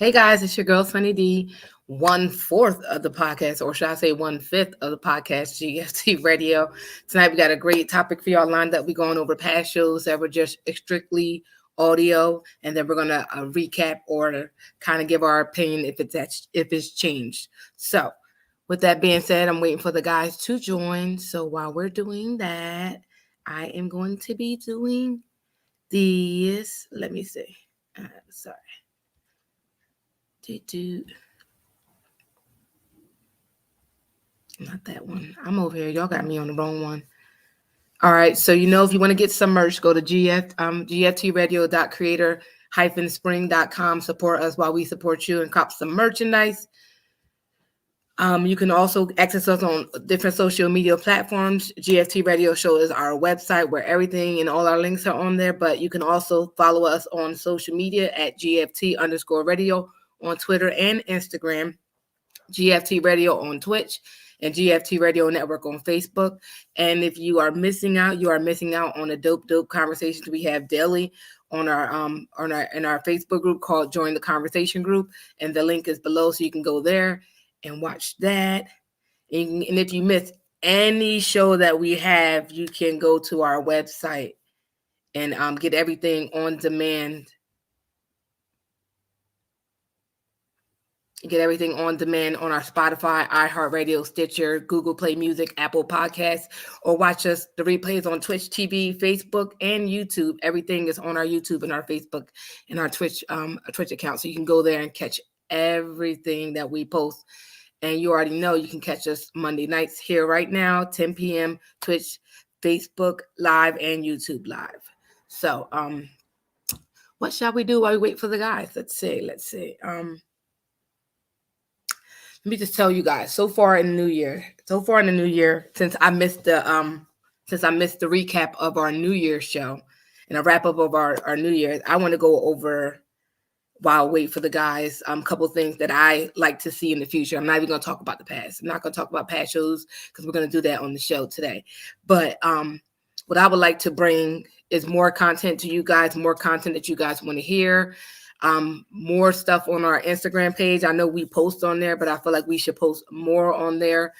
Hey guys, it's your girl Sunny D. 1/4 of the podcast, or should I say 1/5 of the podcast, GFT Radio. Tonight we got a great topic for y'all lined up. We're going over past shows that were just strictly audio, and then we're gonna recap or kind of give our opinion if it's changed. So, with that being said, I'm waiting for the guys to join. So while we're doing that, I am going to be doing these. Let me see. Sorry. Not that one. I'm over here. Y'all got me on the wrong one. All right. So, if you want to get some merch, go to gftradio.creator-spring.com. Support us while we support you and cop some merchandise. You can also access us on different social media platforms. GFT Radio Show is our website where everything and all our links are on there. But you can also follow us on social media at GFT_radio on Twitter and Instagram, GFT Radio on Twitch, and GFT Radio Network on Facebook. And if you are missing out, you are missing out on the dope conversations we have daily on our in our Facebook group called Join the Conversation Group, and the link is below, so you can go there and watch that. And if you miss any show that we have, you can go to our website and get everything on demand. Get everything on demand on our Spotify, iHeartRadio, Stitcher, Google Play Music, Apple Podcasts, or watch us the replays on Twitch TV, Facebook, and YouTube. Everything is on our YouTube and our Facebook and our Twitch account. So you can go there and catch everything that we post. And you already know you can catch us Monday nights here right now, 10 p.m. Twitch, Facebook Live, and YouTube Live. So what shall we do while we wait for the guys? Let's see. Let me just tell you guys, so far in the new year, since I missed the recap of our New Year's show and a wrap up of our New Year's, I want to go over, while I wait for the guys, a couple of things that I like to see in the future. I'm not even going to talk about the past. I'm not going to talk about past shows because we're going to do that on the show today. But what I would like to bring is more content to you guys, more content that you guys want to hear. More stuff on our Instagram page. I know we post on there, but I feel like we should post more on there.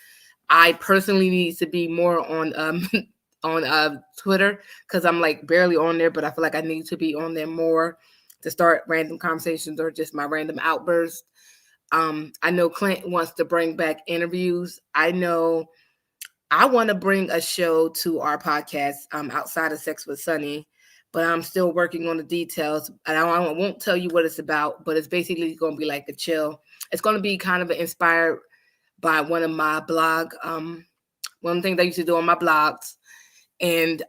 I personally need to be more on on Twitter because I'm like barely on there, but I feel like I need to be on there more to start random conversations or just my random outbursts. I know Clint wants to bring back interviews. I know I want to bring a show to our podcast outside of Sex with Sunny, but I'm still working on the details. And I won't tell you what it's about, but it's basically going to be like a chill. It's going to be kind of inspired by one of my blog, one of the things I used to do on my blogs, and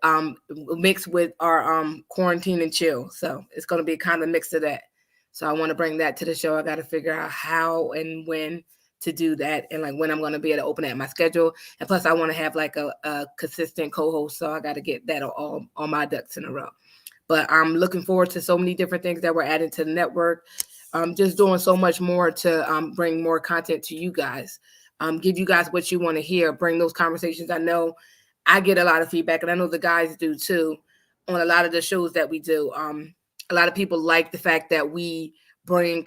mixed with our quarantine and chill. So it's going to be kind of a mix of that. So I want to bring that to the show. I got to figure out how and when to do that, and like when I'm going to be able to open at my schedule. And plus I want to have like a consistent co-host. So I got to get that all my ducks in a row. But I'm looking forward to so many different things that we're adding to the network. Just doing so much more to bring more content to you guys. Give you guys what you want to hear. Bring those conversations. I know I get a lot of feedback, and I know the guys do too, on a lot of the shows that we do. A lot of people like the fact that we bring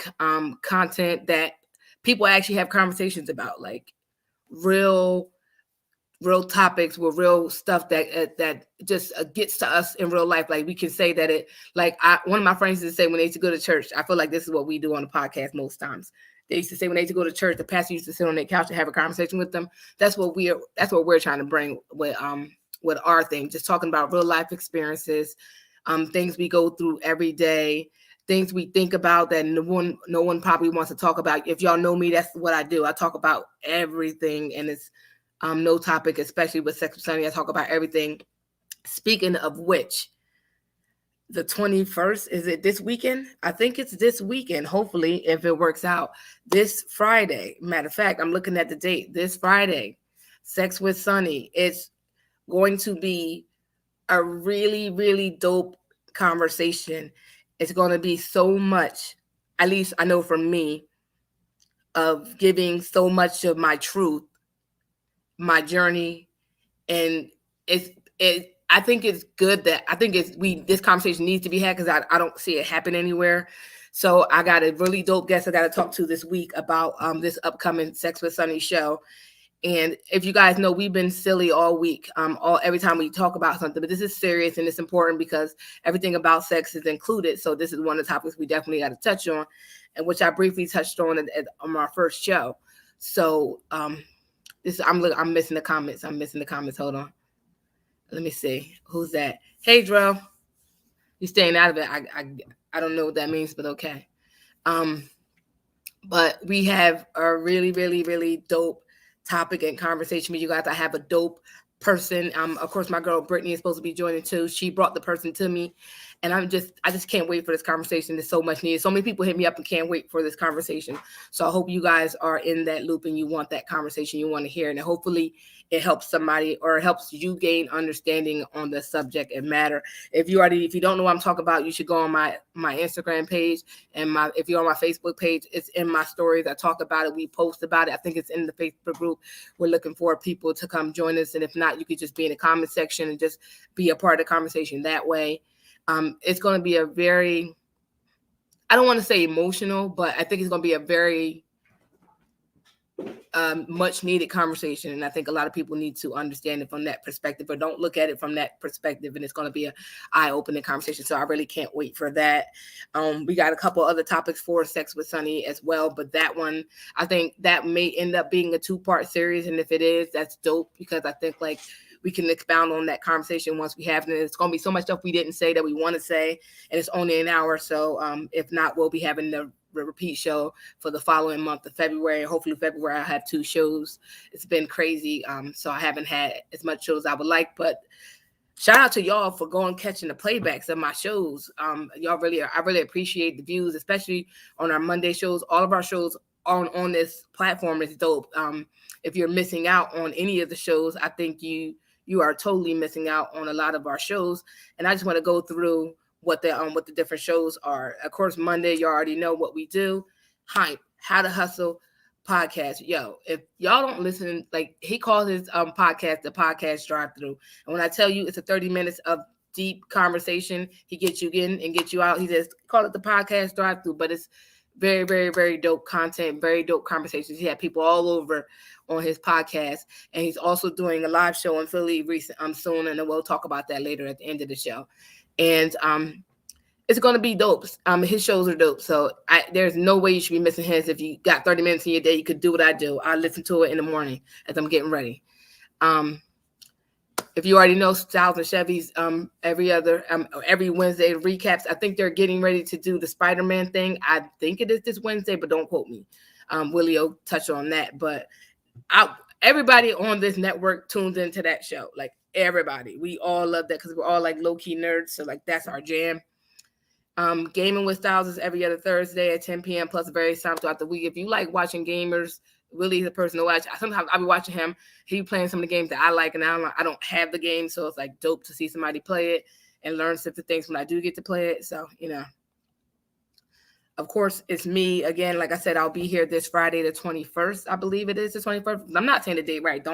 content that people actually have conversations about, like real topics with real stuff that just gets to us in real life. Like we can say that it, like one of my friends used to say when they used to go to church, I feel like this is what we do on the podcast most times. They used to say when they used to go to church, the pastor used to sit on their couch and have a conversation with them. That's what we're trying to bring with our thing, just talking about real life experiences, things we go through every day, things we think about that no one probably wants to talk about. If y'all know me, that's what I do. I talk about everything, and it's no topic, especially with Sex with Sunny. I talk about everything. Speaking of which, the 21st, is it this weekend? I think it's this weekend, hopefully, if it works out. This Friday, matter of fact, I'm looking at the date. This Friday, Sex with Sunny. It's going to be a really, really dope conversation. It's going to be so much, at least I know for me, of giving so much of my truth, my journey, and I think it's good that this conversation needs to be had, because I don't see it happen anywhere. So I got a really dope guest I got to talk to this week about this upcoming Sex with Sunny show. And if you guys know, we've been silly all week, every time we talk about something, but this is serious and it's important because everything about sex is included. So this is one of the topics we definitely got to touch on, and which I briefly touched on on our first show. So I'm missing the comments. Hold on. Let me see. Who's that? Hey, Dro. You staying out of it. I don't know what that means, but okay. But we have a really, really, really dope topic and conversation with you guys. I have a dope person. Of course, my girl Brittany is supposed to be joining too. She brought the person to me, and I just can't wait for this conversation. There's so much needed. So many people hit me up and can't wait for this conversation. So I hope you guys are in that loop and you want that conversation, you want to hear, and hopefully it helps somebody or it helps you gain understanding on the subject and matter. If you don't know what I'm talking about, you should go on my Instagram page, and if you're on my Facebook page, it's in my stories. I talk about it. We post about it. I think it's in the Facebook group. We're looking for people to come join us. And if not, you could just be in the comment section and just be a part of the conversation that way. It's going to be a very, I don't want to say emotional, but I think it's going to be a very much needed conversation. And I think a lot of people need to understand it from that perspective, or don't look at it from that perspective. And it's going to be an eye-opening conversation. So I really can't wait for that. We got a couple other topics for Sex with Sunny as well, but that one, I think that may end up being a 2-part series. And if it is, that's dope, because I think like we can expound on that conversation once we have it. And it's going to be so much stuff we didn't say that we want to say, and it's only an hour. So if not, we'll be having the repeat show for the following month of February. Hopefully February I'll have 2 shows. It's been crazy. So I haven't had as much shows as I would like, but shout out to y'all for catching the playbacks of my shows. I really appreciate the views, especially on our Monday shows. All of our shows on this platform is dope. If you're missing out on any of the shows, I think you are totally missing out on a lot of our shows. And I just want to go through what the different shows are. Of course, Monday, you already know what we do. Hype, How to Hustle podcast. Yo, if y'all don't listen, like he calls his podcast the podcast drive-through. And when I tell you it's a 30 minutes of deep conversation, he gets you in and gets you out. He says, call it the podcast drive-through, but it's very, very, very dope content, very dope conversations. He had people all over on his podcast, and he's also doing a live show in Philly soon, and we'll talk about that later at the end of the show. And it's going to be dope. His shows are dope. So there's no way you should be missing his. If you got 30 minutes in your day, you could do what I do. I listen to it in the morning as I'm getting ready. If you already know, Styles and Chevy's every Wednesday recaps. I think they're getting ready to do the Spider-Man thing. I think it is this Wednesday, but don't quote me. Willie will touch on that. But everybody on this network tunes into that show. Like everybody. We all love that because we're all like low-key nerds. So like that's our jam. Gaming with Styles is every other Thursday at 10 p.m. plus various times throughout the week. If you like watching gamers, Willie is the person to watch. Sometimes I'll be watching him. He be playing some of the games that I like, and I don't have the game, so it's like dope to see somebody play it and learn some things when I do get to play it. So, of course, it's me again. Like I said, I'll be here this Friday, the 21st. I believe it is the 21st. I'm not saying the date right.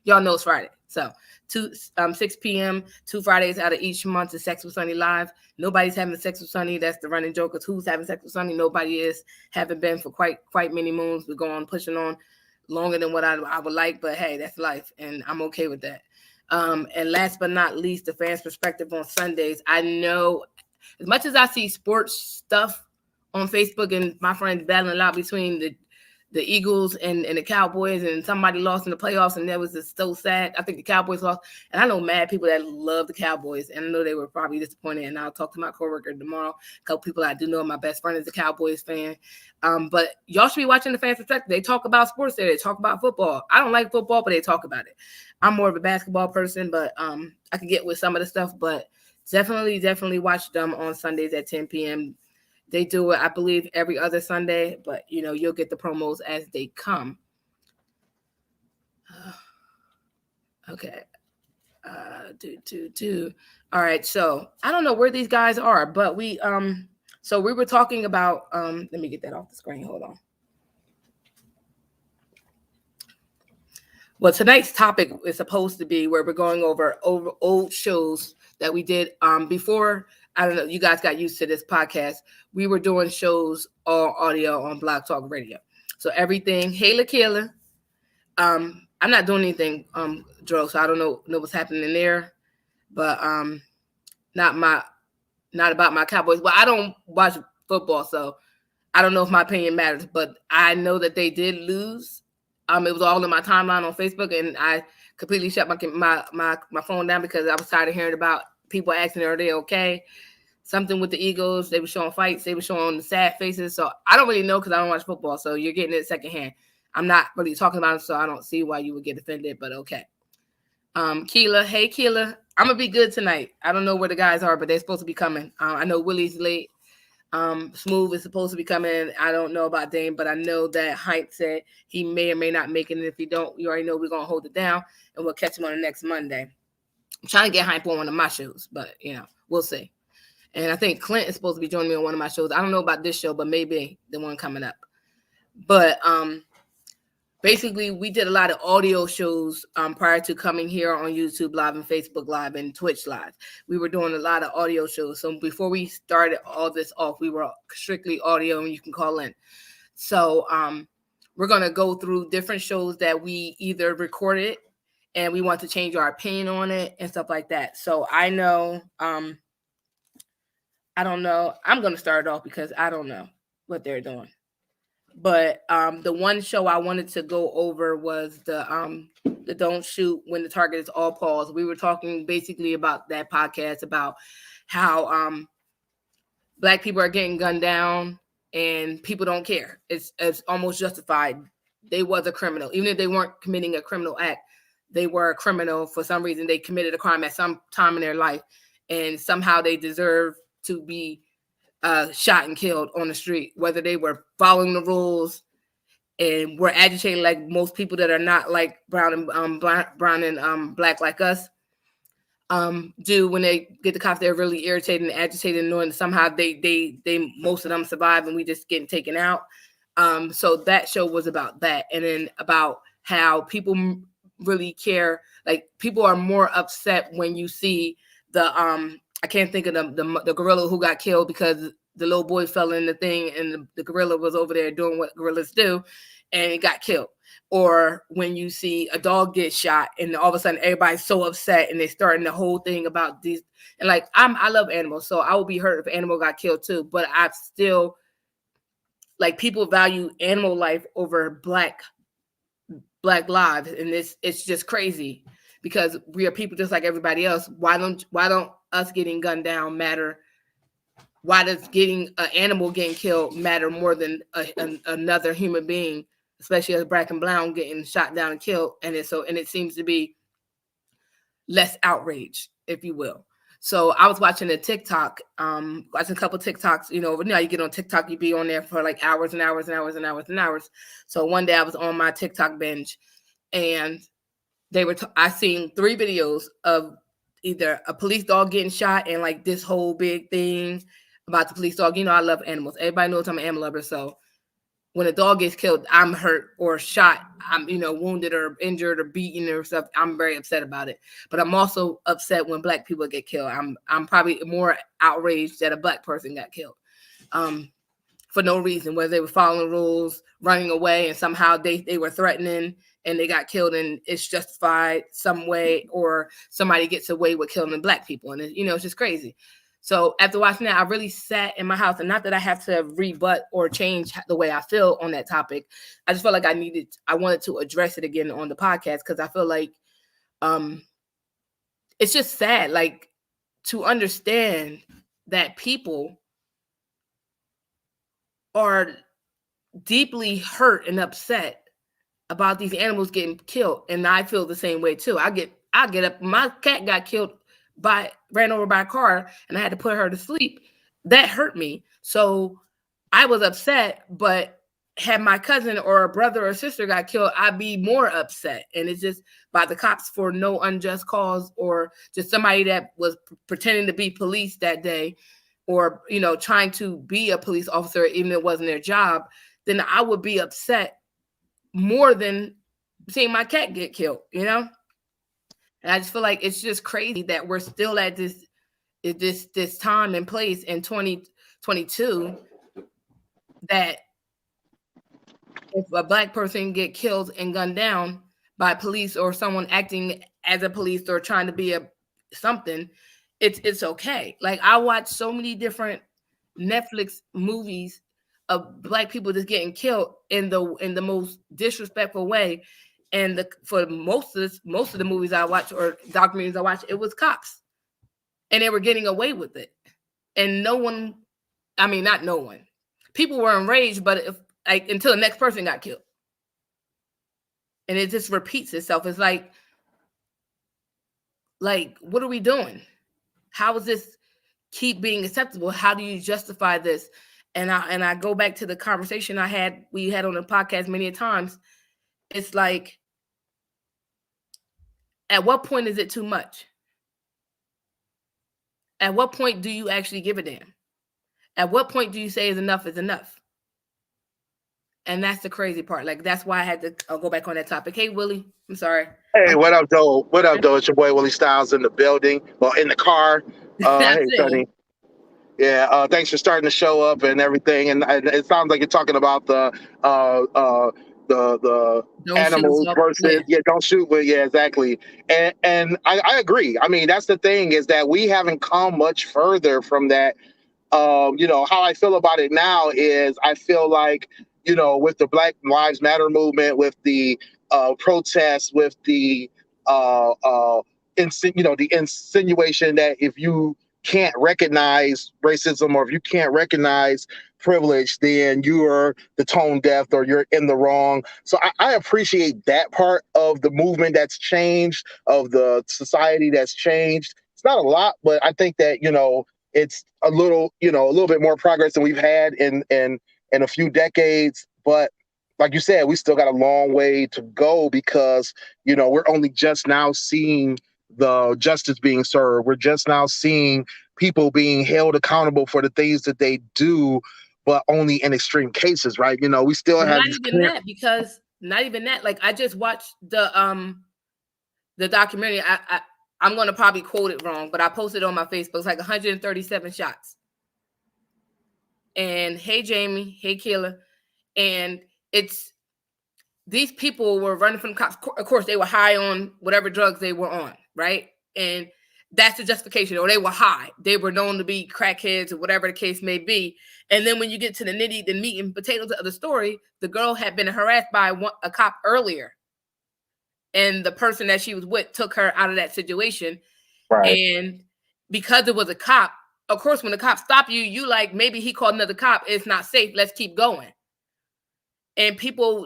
Y'all know it's Friday. So 6 p.m., 2 Fridays out of each month is Sex with Sunny Live. Nobody's having Sex with Sunny. That's the running joke. Who's having Sex with Sunny? Nobody is. Haven't been for quite many moons. We're pushing on longer than what I would like. But hey, that's life, and I'm okay with that. And last but not least, the fans' perspective on Sundays. I know as much as I see sports stuff on Facebook and my friends battling a lot between the Eagles and the Cowboys, and somebody lost in the playoffs, and that was just so sad. I think the Cowboys lost, and I know mad people that love the Cowboys, and I know they were probably disappointed. And I'll talk to my coworker tomorrow. A couple people I do know. My best friend is a Cowboys fan, but y'all should be watching the fans' perspective. They talk about sports there. They talk about football. I don't like football, but they talk about it. I'm more of a basketball person, but I could get with some of the stuff. But definitely watch them on Sundays at 10 p.m. They do it, I believe, every other Sunday, but, you'll get the promos as they come. Okay. All right. So I don't know where these guys are, but we were talking about, let me get that off the screen. Hold on. Well, tonight's topic is supposed to be where we're going over old shows that we did before. I don't know. You guys got used to this podcast. We were doing shows all audio on Blog Talk Radio. So everything. Hey, LaKayla. I'm not doing anything, Dro. So I don't know what's happening there, but not about my Cowboys. Well, I don't watch football, so I don't know if my opinion matters. But I know that they did lose. It was all in my timeline on Facebook, and I completely shut my phone down because I was tired of hearing about people asking, "Are they okay?" Something with the Eagles. They were showing fights. They were showing the sad faces. So I don't really know because I don't watch football. So you're getting it secondhand. I'm not really talking about it, so I don't see why you would get offended. But okay. Keela, hey Keela, I'm gonna be good tonight. I don't know where the guys are, but they're supposed to be coming. I know Willie's late. Smooth is supposed to be coming. I don't know about Dame, but I know that Hype said he may or may not make it. And if he don't, you already know we're gonna hold it down and we'll catch him on the next Monday. I'm trying to get Hype on one of my shows, but we'll see. And I think Clint is supposed to be joining me on one of my shows. I don't know about this show, but maybe the one coming up. But basically, we did a lot of audio shows prior to coming here on YouTube Live and Facebook Live and Twitch Live. We were doing a lot of audio shows. So before we started all this off, we were strictly audio, and you can call in. So we're going to go through different shows that we either recorded and we want to change our opinion on it and stuff like that. So I know, I don't know. I'm going to start it off because I don't know what they're doing. But the one show I wanted to go over was the Don't Shoot When the Target is All Paws. We were talking basically about that podcast about how Black people are getting gunned down and people don't care. It's almost justified. They was a criminal. Even if they weren't committing a criminal act, they were a criminal for some reason. They committed a crime at some time in their life, and somehow they deserve to be shot and killed on the street, whether they were following the rules and were agitated like most people that are not like brown and black like us do. When they get the cops, they're really irritated and agitated, knowing somehow they most of them survive and we just getting taken out. So that show was about that, and then about how people really care. Like, people are more upset when you see the I can't think of the gorilla who got killed because the little boy fell in the thing and the gorilla was over there doing what gorillas do and it got killed. Or when you see a dog get shot and all of a sudden everybody's so upset and they're starting the whole thing about these. And like, I love animals, so I would be hurt if an animal got killed too. But I still, like, people value animal life over black lives. And it's just crazy because we are people just like everybody else. Why don't us getting gunned down matter? Why does getting an animal getting killed matter more than another human being, especially as black and brown getting shot down and killed? And it seems to be less outrage, if you will. So I was watching a TikTok, watching a couple TikToks. Now you get on TikTok, you be on there for like hours and hours and hours and hours and hours. So one day I was on my TikTok binge, and I seen 3 videos of either a police dog getting shot and like this whole big thing about the police dog. I love animals. Everybody knows I'm an animal lover. So when a dog gets killed, I'm hurt or shot, I'm, wounded or injured or beaten or stuff, I'm very upset about it. But I'm also upset when black people get killed. I'm probably more outraged that a black person got killed for no reason, whether they were following rules, running away, and somehow they were threatening and they got killed and it's justified some way, or somebody gets away with killing black people. And it's just crazy. So after watching that, I really sat in my house, and not that I have to rebut or change the way I feel on that topic. I just felt like I wanted to address it again on the podcast, because I feel like it's just sad, like, to understand that people are deeply hurt and upset about these animals getting killed. And I feel the same way too. I get up, my cat got killed, ran over by a car, and I had to put her to sleep. That hurt me. So I was upset, but had my cousin or a brother or sister got killed, I'd be more upset. And it's just by the cops for no unjust cause, or just somebody that was pretending to be police that day, or, trying to be a police officer, even if it wasn't their job, then I would be upset more than seeing my cat get killed, you know? And I just feel like it's just crazy that we're still at this time and place in 2022 that if a Black person get killed and gunned down by police or someone acting as a police or trying to be a something, it's okay. Like, I watch so many different Netflix movies of Black people just getting killed in the most disrespectful way. And for most of the movies I watch or documentaries I watch, it was cops, and they were getting away with it. And no one, I mean, not no one, people were enraged, but until the next person got killed, and it just repeats itself. It's like, what are we doing? How is this keep being acceptable? How do you justify this? And I go back to the conversation we had on the podcast many times. It's like, at what point is it too much? At what point do you actually give a damn? At what point do you say is enough is enough? And that's the crazy part. Like, that's why I had to go back on that topic. Hey, Willie, I'm sorry. Hey, what up, Joe? What up, Joe? It's your boy Willie Styles in the building, or in the car. Hey, Sonny. Yeah, thanks for starting the show up and everything. And it sounds like you're talking about the animals versus don't shoot with, exactly. And I agree. I mean, that's the thing, is that we haven't come much further from that. How I feel about it now is I feel like, with the Black Lives Matter movement, with the protests, with the the insinuation that if you can't recognize racism or if you can't recognize privilege, then you are the tone deaf or you're in the wrong. So I appreciate that part of the movement that's changed, of the society that's changed. It's not a lot, but I think that, it's a little bit more progress than we've had in a few decades. But like you said, we still got a long way to go because, we're only just now seeing the justice being served. We're just now seeing people being held accountable for the things that they do, but only in extreme cases, right? We still have not even that. Like, I just watched the documentary. I'm going to probably quote it wrong, but I posted it on my Facebook. It's like 137 shots. And hey, Jamie, hey, Kayla. And these people were running from the cops. Of course, they were high on whatever drugs they were on, right? And that's the justification. Or they were high. They were known to be crackheads or whatever the case may be. And then when you get to the meat and potatoes of the story, the girl had been harassed by a cop earlier. And the person that she was with took her out of that situation. Right. And because it was a cop, of course, when the cops stop you, you like, maybe he called another cop. It's not safe. Let's keep going. And people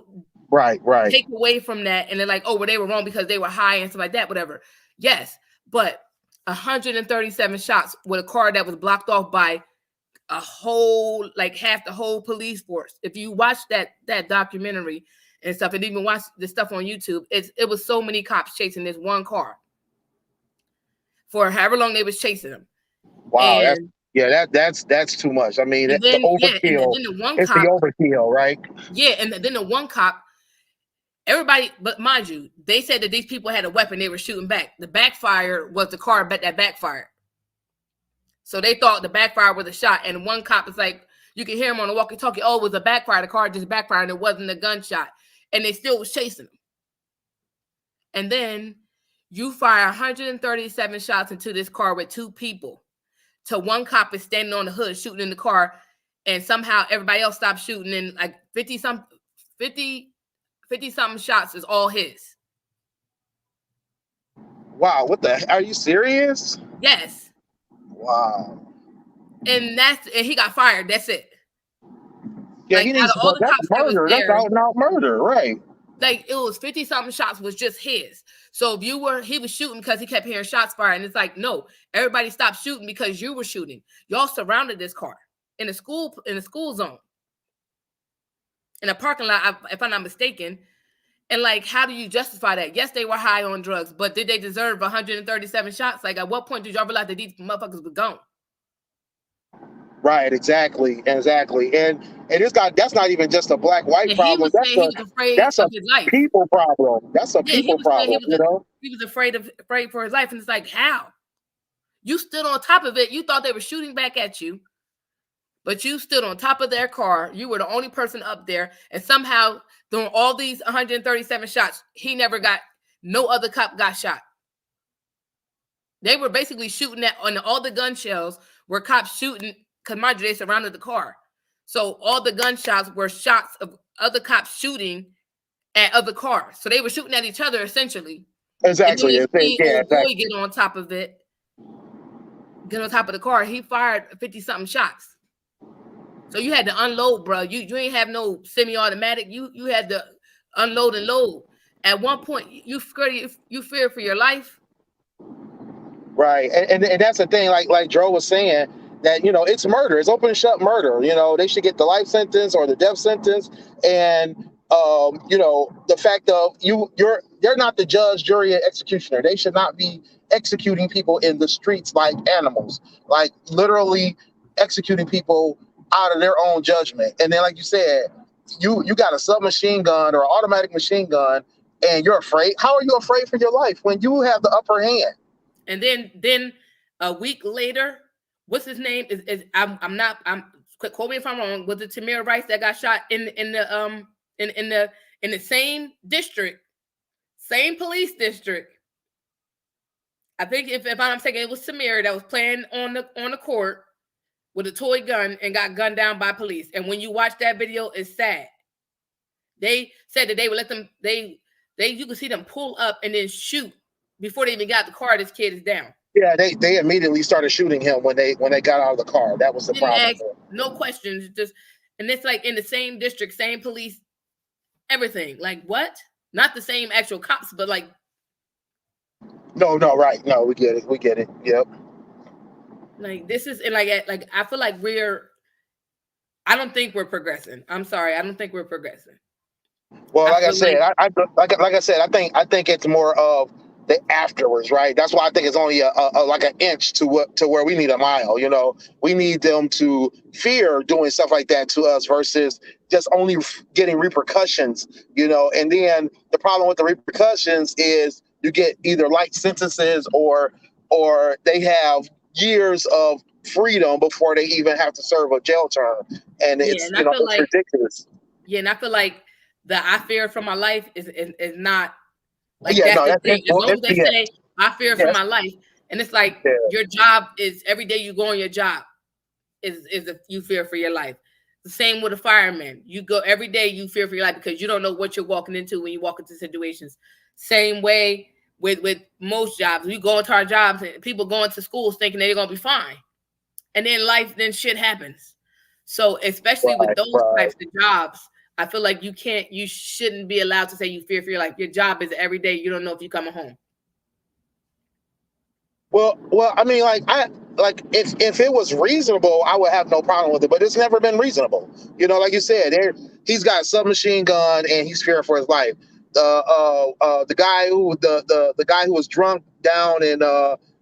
take away from that. And they're like, oh, well, they were wrong because they were high and stuff like that, whatever. Yes. But 137 shots with a car that was blocked off by a whole, like half the whole police force. If you watch that documentary and stuff, and even watch the stuff on YouTube, it was so many cops chasing this one car for however long they was chasing them. Wow, that's too much. I mean, the overkill. It's the overkill, right? Yeah, and then the one cop, everybody, but mind you, they said that these people had a weapon, they were shooting back. The backfire was the car that backfired. So they thought the backfire was a shot, and one cop is like, you can hear him on the walkie-talkie, oh, it was a backfire, the car just backfired, and it wasn't a gunshot. And they still was chasing him. And then you fire 137 shots into this car with two people. So one cop is standing on the hood shooting in the car, and somehow everybody else stopped shooting, and like 50 something shots is all his. Wow, what the? Are you serious? Yes. Wow. And he got fired. That's it. Yeah, like, he needs all the cops murder. That's out and out murder, right? Like, it was 50 something shots was just his. So if he was shooting because he kept hearing shots fired, and it's like, no, everybody stopped shooting because you were shooting. Y'all surrounded this car in the school zone, in a parking lot, if I'm not mistaken. And like, how do you justify that? Yes, they were high on drugs, but did they deserve 137 shots? Like, at what point did y'all realize that these motherfuckers were gone? Right, exactly, exactly. And it's not that's not even just a black white And he problem. was saying he was afraid That's a of his life. people problem. That's a Yeah, he people was saying problem, you know? he was afraid for his life, and it's like, how? You stood on top of it. You thought they were shooting back at you, but you stood on top of their car. You were the only person up there, and somehow during all these 137 shots, no other cop got shot. They were basically shooting at on all the gun shells were cops shooting because mind you, they surrounded the car. So all the gunshots were shots of other cops shooting at other cars. So they were shooting at each other essentially. And then Exactly. you see Yeah, old boy exactly. get on top of it, get on top of the car. He fired 50 something shots. So you had to unload, bro. You ain't have no semi-automatic. You had to unload and load. At one point, you fear for your life. Right. And that's the thing, like Joe was saying, that it's murder. It's open and shut murder. They should get the life sentence or the death sentence. And the fact of they're not the judge, jury, and executioner. They should not be executing people in the streets like animals, like literally executing people out of their own judgment. And then, like you said, you got a submachine gun or automatic machine gun, and you're afraid. How are you afraid for your life when you have the upper hand? And then a week later, what's his name? I'm quote me if I'm wrong. Was it Tamir Rice that got shot in the same district, same police district? I think if I'm not mistaken, it was Tamir that was playing on the court with a toy gun and got gunned down by police. And when you watch that video, it's sad. They said that they would let them you could see them pull up and then shoot before they even got the car. This kid is down. Yeah, they immediately started shooting him when they got out of the car. That was the Didn't problem. ask no questions, just and it's like in the same district, same police, everything. Like what? Not the same actual cops, but like No, right. No, we get it. Yep. like this is and like I feel like I don't think we're progressing. I'm sorry, I don't think we're progressing. Well, I like I feel said, like like I said, I think it's more of the afterwards, right? That's why I think it's only a like an inch to where we need a mile. We need them to fear doing stuff like that to us versus just only getting repercussions. And then the problem with the repercussions is you get either light sentences or they have years of freedom before they even have to serve a jail term, and yeah, it's and I feel it's like ridiculous. yeah, and I feel like the I fear for my life is not like Yeah, that's no, the that's thing. As long it's as they BS. say I fear for Yes, my life, and it's like yeah, your job is every day you go on your job is if you fear for your life. The same with a fireman. You go every day you fear for your life because you don't know what you're walking into when you walk into situations. Same way with most jobs. We go into our jobs and people going to schools thinking they're gonna be fine. And then shit happens. So especially with right, those right. types of jobs, I feel like you shouldn't be allowed to say you fear for your life. Your job is every day. You don't know if you're coming home. Well, I mean, like if it was reasonable, I would have no problem with it. But it's never been reasonable. Like you said, he's got a submachine gun and he's fearing for his life. The guy the guy who was drunk down in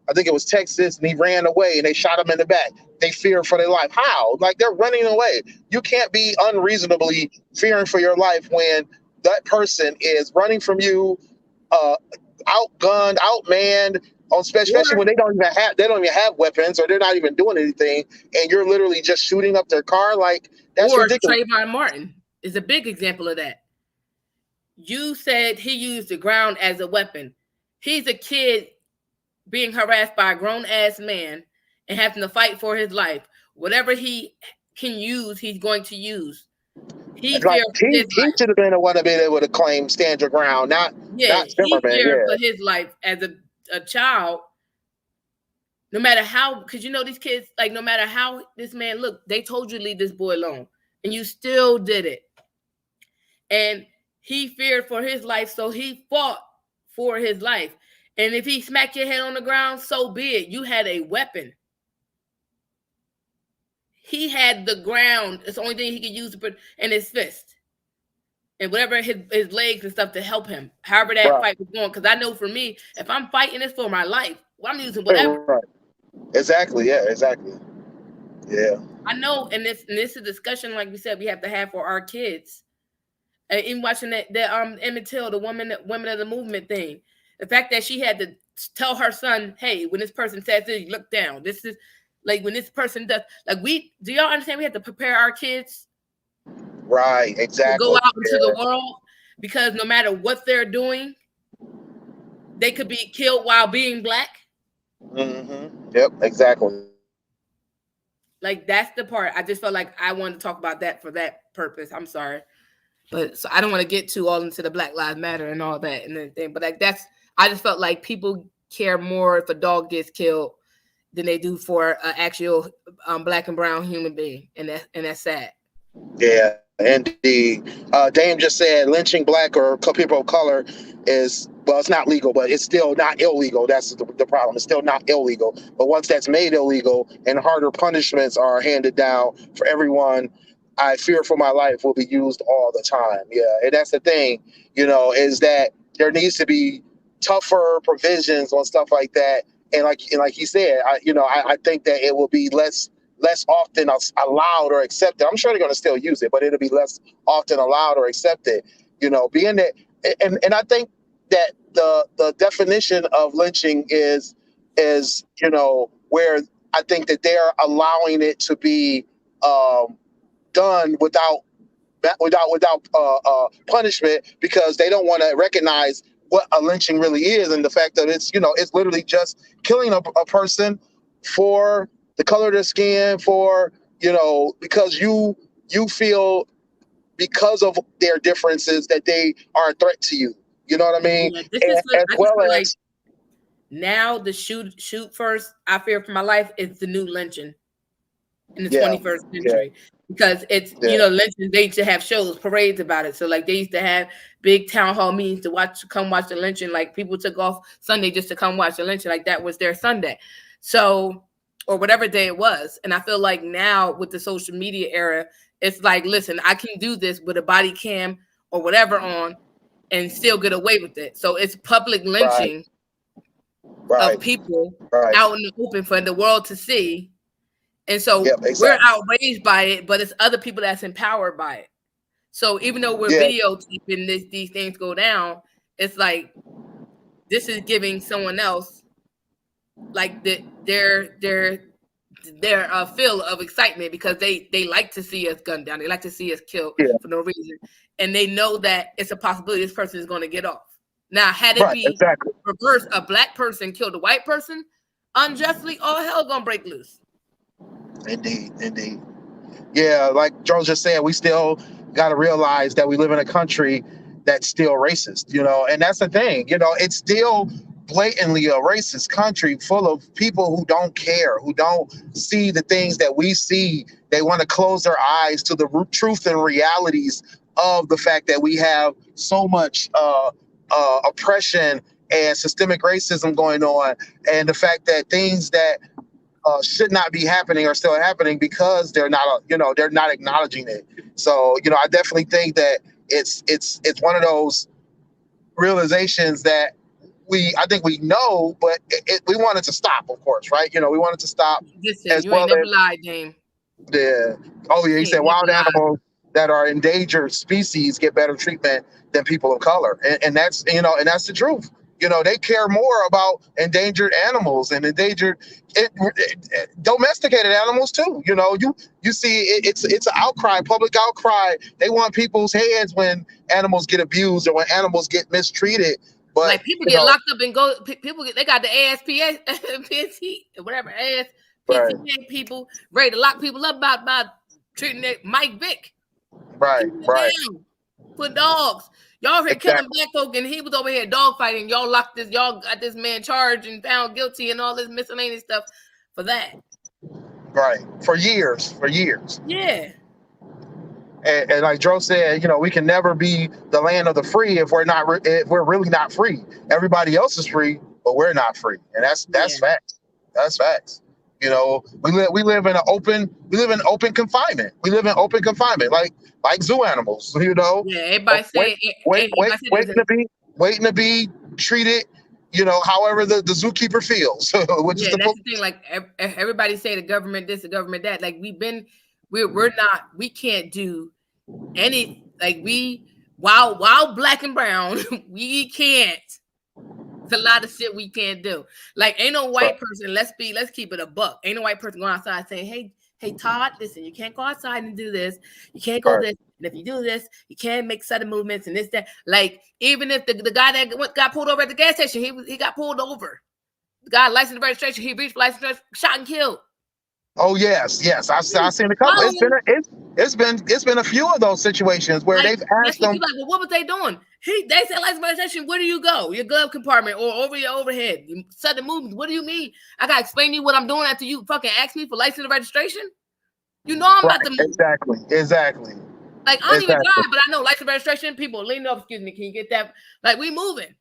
I think it was Texas, and he ran away and they shot him in the back. They fear for their life. How? Like they're running away. You can't be unreasonably fearing for your life when that person is running from you, uh, outgunned, outmanned, especially when Or they don't even have weapons or they're not even doing anything, and you're literally just shooting up their car. Like that's or ridiculous. Trayvon Martin is a big example of that. You said he used the ground as a weapon. He's a kid being harassed by a grown ass man and having to fight for his life. Whatever he can use, he's going to use. He Like feared for his he life. should have been the one to be able to claim stand your ground, Yeah, not he Zimmerman. feared Yeah, for his life as a child. No matter how, because these kids, like no matter how this man looked, they told you to leave this boy alone, and you still did it. And he feared for his life, so he fought for his life. And if he smacked your head on the ground, so be it. You had a weapon. He had the ground. It's the only thing he could use to put in his fist. And whatever his legs and stuff to help him. However that right, fight was going. Because I know for me, if I'm fighting this for my life, well, I'm using whatever. right. Exactly. Yeah, exactly. Yeah. I know, and this is a discussion like we said we have to have for our kids. And in watching that Emmett Till, the women of the movement thing, the fact that she had to tell her son, hey, when this person says this, look down. This is like when this person does, like, we do y'all understand we have to prepare our kids Right. to go Exactly. out into the Yeah. world, because no matter what they're doing, they could be killed while being black. Yep. Exactly. Like, that's the part I just felt like I wanted to talk about that for that purpose. I'm sorry. But so I don't want to get too all into the Black Lives Matter and all that and everything. But like, that's, I just felt like people care more if a dog gets killed than they do for an actual black and brown human being, and that's sad. Yeah, indeed. Dame just said lynching black or people of color is, well, it's not legal, but it's still not illegal. That's the problem. It's still not illegal. But once that's made illegal and harder punishments are handed down for everyone, I fear for my life will be used all the time. Yeah, and that's the thing, is that there needs to be tougher provisions on stuff like that. And like he said, I think that it will be less often allowed or accepted. I'm sure they're going to still use it, but it'll be less often allowed or accepted. Being that, and I think that the definition of lynching is where I think that they're allowing it to be done without punishment, because they don't want to recognize what a lynching really is, and the fact that it's literally just killing a person for the color of their skin, for because you feel, because of their differences, that they are a threat to you. You know what I mean? Yeah, this And is as I just well feel like as now the shoot first, I fear for my life, is the new lynching in the yeah, 21st yeah, century, because it's, yeah, lynchings, they used to have shows, parades about it. So like they used to have big town hall meetings to come watch the lynching. Like people took off Sunday just to come watch the lynching, like that was their Sunday. So, or whatever day it was. And I feel like now with the social media era, it's like, listen, I can do this with a body cam or whatever on and still get away with it. So it's public right, lynching right, of people right. out in the open for the world to see. And so Yep, we're exactly. outraged by it, but it's other people that's empowered by it. So even though we're Yeah, videotaping these things go down, it's like this is giving someone else like their feel of excitement, because they like to see us gunned down, they like to see us killed yeah, for no reason, and they know that it's a possibility this person is going to get off. Now, had it right, be exactly. reversed, a black person killed a white person unjustly, all hell gonna break loose. Indeed, indeed. Yeah, like Joe just said, we still got to realize that we live in a country that's still racist, and that's the thing, it's still blatantly a racist country full of people who don't care, who don't see the things that we see. They want to close their eyes to the truth and realities of the fact that we have so much oppression and systemic racism going on, and the fact that things that should not be happening are still happening because they're not acknowledging it. So I definitely think that it's one of those realizations that I think we know, but we want it to stop, of course, right? We want it to stop, Listen, as you well ain't never as lied, Dame. the oh yeah, he You said ain't never wild lied. animals that are endangered species get better treatment than people of color, and that's and that's the truth. They care more about endangered animals and endangered domesticated animals too. You see it's an outcry, public outcry. They want people's heads when animals get abused or when animals get mistreated. But Like people get locked up and people they got the ASPS, PT, whatever, right, ASPCA people ready to lock people up about treating it. Mike Vick, right, keeping it right, down for dogs. Y'all here killing exactly, black folk, and he was over here dog fighting. Y'all locked this. Y'all got this man charged and found guilty and all this miscellaneous stuff for that. right, for years. Yeah, And like Joe said, we can never be the land of the free if we're really not free. Everybody else is free, but we're not free, and that's yeah, facts. That's facts. We live in open confinement. We live in open confinement, like zoo animals. yeah. Everybody Wait, say, wait, wait, everybody say waiting to be treated however the zookeeper feels, which is Yeah, the that's the police. thing. Like everybody say the government this, the government that. Like we can't do any. Like while black and brown, we can't. It's a lot of shit we can't do. Like ain't no white person. Let's keep it a buck. Ain't no white person going outside saying, hey Todd, listen, you can't go outside and do this. You can't go Right. this. And if you do this, you can't make sudden movements and this that. Like even if the guy that got pulled over at the gas station, he got pulled over. The guy license and registration, he reached license, shot and killed. Oh yes, I've seen a couple. Following, It's been a few of those situations where like they've that's asked what you them. like. Well, what was they doing? They said license and registration. Where do you go? Your glove compartment or over your overhead? Sudden movements. What do you mean? I gotta explain to you what I'm doing after you fucking ask me for license and registration. You know I'm Right, about to move. exactly. Like I don't even drive, but I know license and registration. People leaning up. Excuse me, can you get that? Like we moving.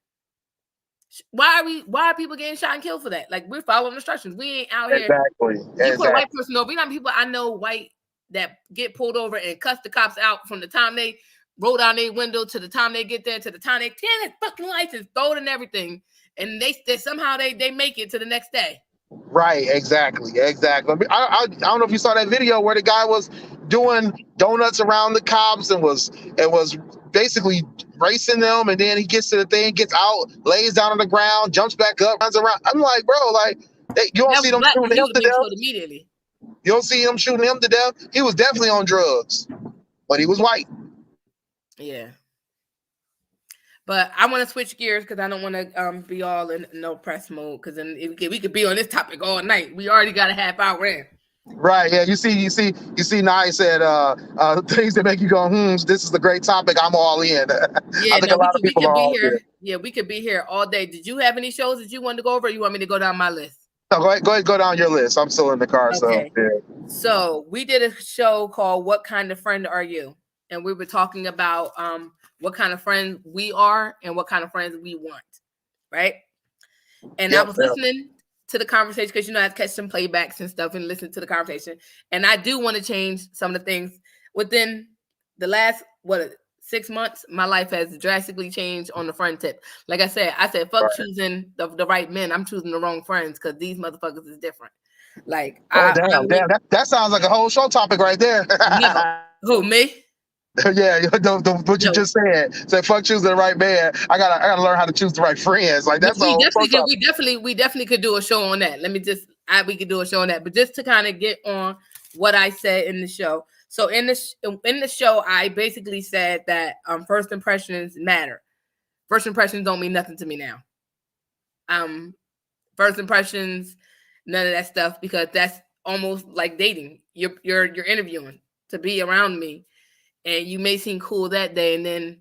Why are people getting shot and killed for that? Like we're following instructions. We ain't out here. You put a white person over. You know people I know white that get pulled over and cuss the cops out from the time they roll down their window to the time they get there to the time they get that fucking license, throw it and everything, and they somehow they make it to the next day. Right, exactly. I don't know if you saw that video where the guy was doing donuts around the cops and was basically racing them, and then he gets to the thing, gets out, lays down on the ground, jumps back up, runs around. I'm like, bro, like you don't That see was them black shooting because he him was to being death. killed immediately. You don't see him shooting him to death. He was definitely on drugs, but he was white. Yeah. But I want to switch gears because I don't want to be all in no press mode because then we could be on this topic all night. We already got a half hour in. Right. Yeah. You see. Now I said things that make you go, this is a great topic. I'm all in. Yeah, I think no, a lot of we people could are be all in. here. Yeah, we could be here all day. Did you have any shows that you wanted to go over? Or you want me to go down my list? No, go ahead, go down your list. I'm still in the car, so Okay. yeah. So we did a show called "What Kind of Friend Are You?" and we were talking about what kind of friends we are and what kind of friends we want, right? And I was listening to the conversation because I catch some playbacks and stuff and listen to the conversation. And I do want to change some of the things within the last 6 months. My life has drastically changed on the friend tip. Like I said, fuck choosing the right men. I'm choosing the wrong friends because these motherfuckers is different. Like Damn. That sounds like a whole show topic right there. no, who me? Yeah, what you just said. Say fuck choosing the right man. I gotta learn how to choose the right friends. Like that's a We whole show definitely could. topic. We definitely could do a show on that. We could do a show on that. But just to kind of get on what I said in the show. So in the show, I basically said that first impressions matter. First impressions don't mean nothing to me now. First impressions, none of that stuff because that's almost like dating. You're interviewing to be around me, and you may seem cool that day, and then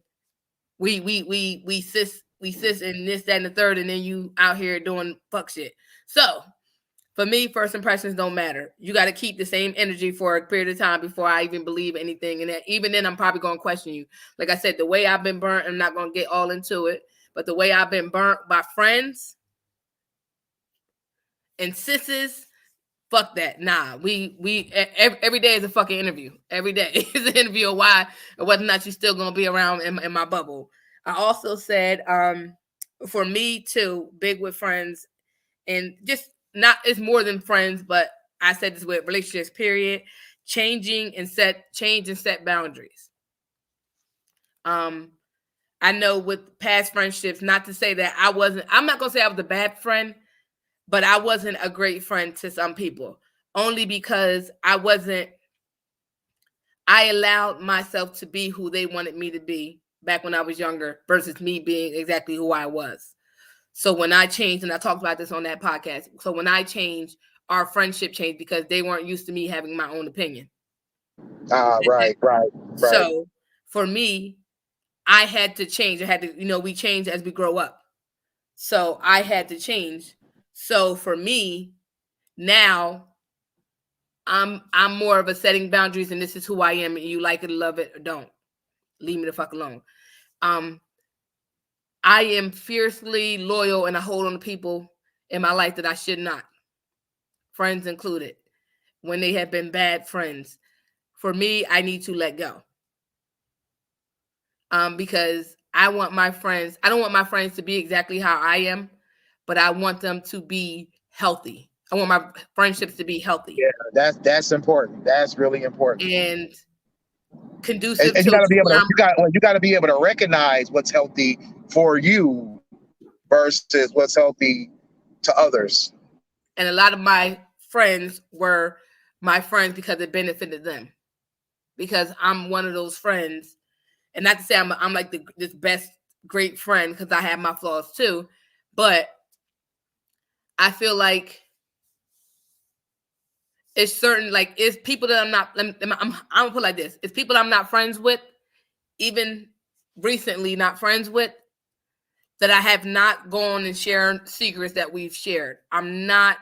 we sis and this, that, and the third, and then you out here doing fuck shit. So for me, first impressions don't matter. You got to keep the same energy for a period of time before I even believe anything. And even then, I'm probably going to question you. Like I said, the way I've been burnt, I'm not going to get all into it, but the way I've been burnt by friends and sisses, fuck that. Nah, every day is a fucking interview. Every day is an interview of why or whether or not you're still gonna be around in my bubble. I also said, for me too, big with friends and just not it's more than friends, but I said this with relationships, period. Change and set boundaries. I know with past friendships, not to say that I'm not gonna say I was a bad friend, but I wasn't a great friend to some people only because I allowed myself to be who they wanted me to be back when I was younger versus me being exactly who I was. So when I changed, and I talked about this on that podcast, so when I changed, our friendship changed because they weren't used to me having my own opinion. Right. So for me, I had to change. I had to, we change as we grow up. So I had to change. So for me, now I'm more of a setting boundaries, and this is who I am, and you like it, love it, or don't. Leave me the fuck alone. I am fiercely loyal, and I hold on to people in my life that I should not, friends included, when they have been bad friends. For me, I need to let go. Because I don't want my friends to be exactly how I am, but I want them to be healthy. I want my friendships to be healthy. Yeah, that's important. That's really important. And And, conducive and you to got to be able where to I'm. you got to be able to recognize what's healthy for you versus what's healthy to others. And a lot of my friends were my friends because it benefited them. Because I'm one of those friends, and not to say I'm like this best great friend, because I have my flaws too, but I feel like it's certain, like, it's people that I'm gonna put it like this: it's people I'm not friends with, even recently not friends with, that I have not gone and shared secrets that we've shared. I'm not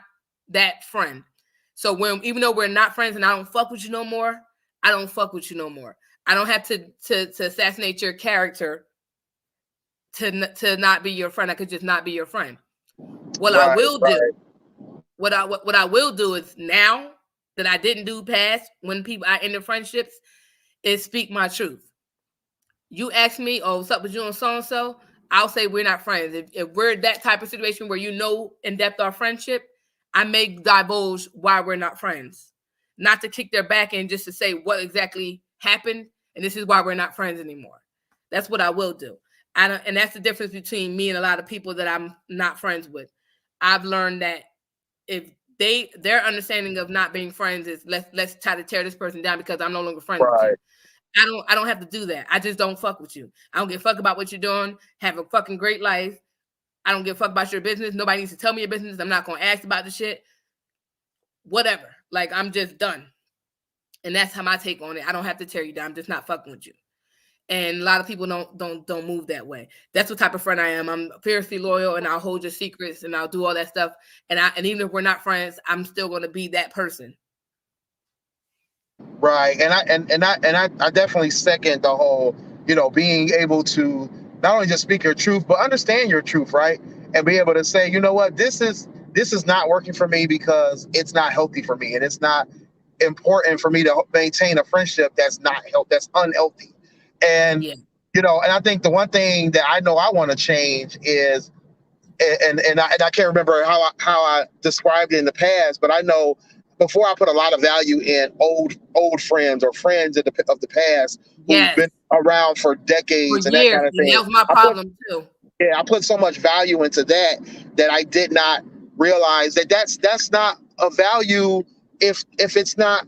that friend. So when, even though we're not friends and I don't fuck with you no more, I don't fuck with you no more. I don't have to assassinate your character to not be your friend. I could just not be your friend. What I Right, will right. do, what I will do is, now that I didn't do past when people I end friendships, is speak my truth. You ask me, oh, what's up with you and so, I'll say we're not friends. If we're that type of situation where in depth our friendship, I may divulge why we're not friends. Not to kick their back and just to say what exactly happened, and this is why we're not friends anymore. That's what I will do. And that's the difference between me and a lot of people that I'm not friends with. I've learned that if their understanding of not being friends is, let's try to tear this person down because I'm no longer friends with Right. you. I don't have to do that. I just don't fuck with you. I don't give a fuck about what you're doing. Have a fucking great life. I don't give a fuck about your business. Nobody needs to tell me your business. I'm not gonna ask about the shit. Whatever. Like, I'm just done. And that's how my take on it. I don't have to tear you down. I'm just not fucking with you. And a lot of people don't move that way. That's what type of friend I am. I'm fiercely loyal, and I'll hold your secrets, and I'll do all that stuff. And even if we're not friends, I'm still gonna be that person. Right. And I definitely second the whole, being able to not only just speak your truth, but understand your truth, right? And be able to say, you know what, this is not working for me because it's not healthy for me, and it's not important for me to maintain a friendship that's unhealthy. And Yeah. and I think the one thing that I know I want to change is, and I can't remember how I described it in the past, but I know before I put a lot of value in old friends or friends of the past who've Yes. been around for For decades and that years. kind of And that thing. was my I put problem too. Yeah, I put so much value into that I did not realize that that's not a value if it's not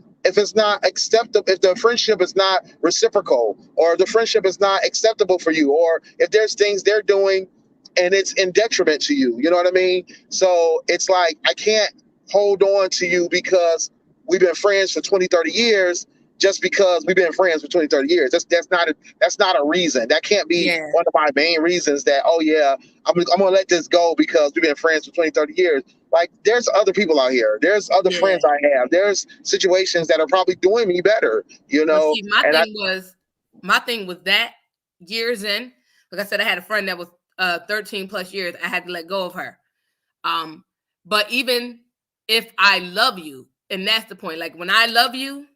acceptable, if the friendship is not reciprocal, or the friendship is not acceptable for you, or if there's things they're doing and it's in detriment to you. You know what I mean? So it's like I can't hold on to you because we've been friends for 20, 30 years, just because we've been friends for 20, 30 years. That's not a reason. That can't be Yeah. one of my main reasons that, oh yeah, I'm gonna let this go because we've been friends for 20, 30 years. Like, there's other people out here. There's other Yeah. friends I have. There's situations that are probably doing me better, But see, and my thing was that years in, like I said, I had a friend that was 13 plus years. I had to let go of her. But even if I love you, and that's the point, like when I love you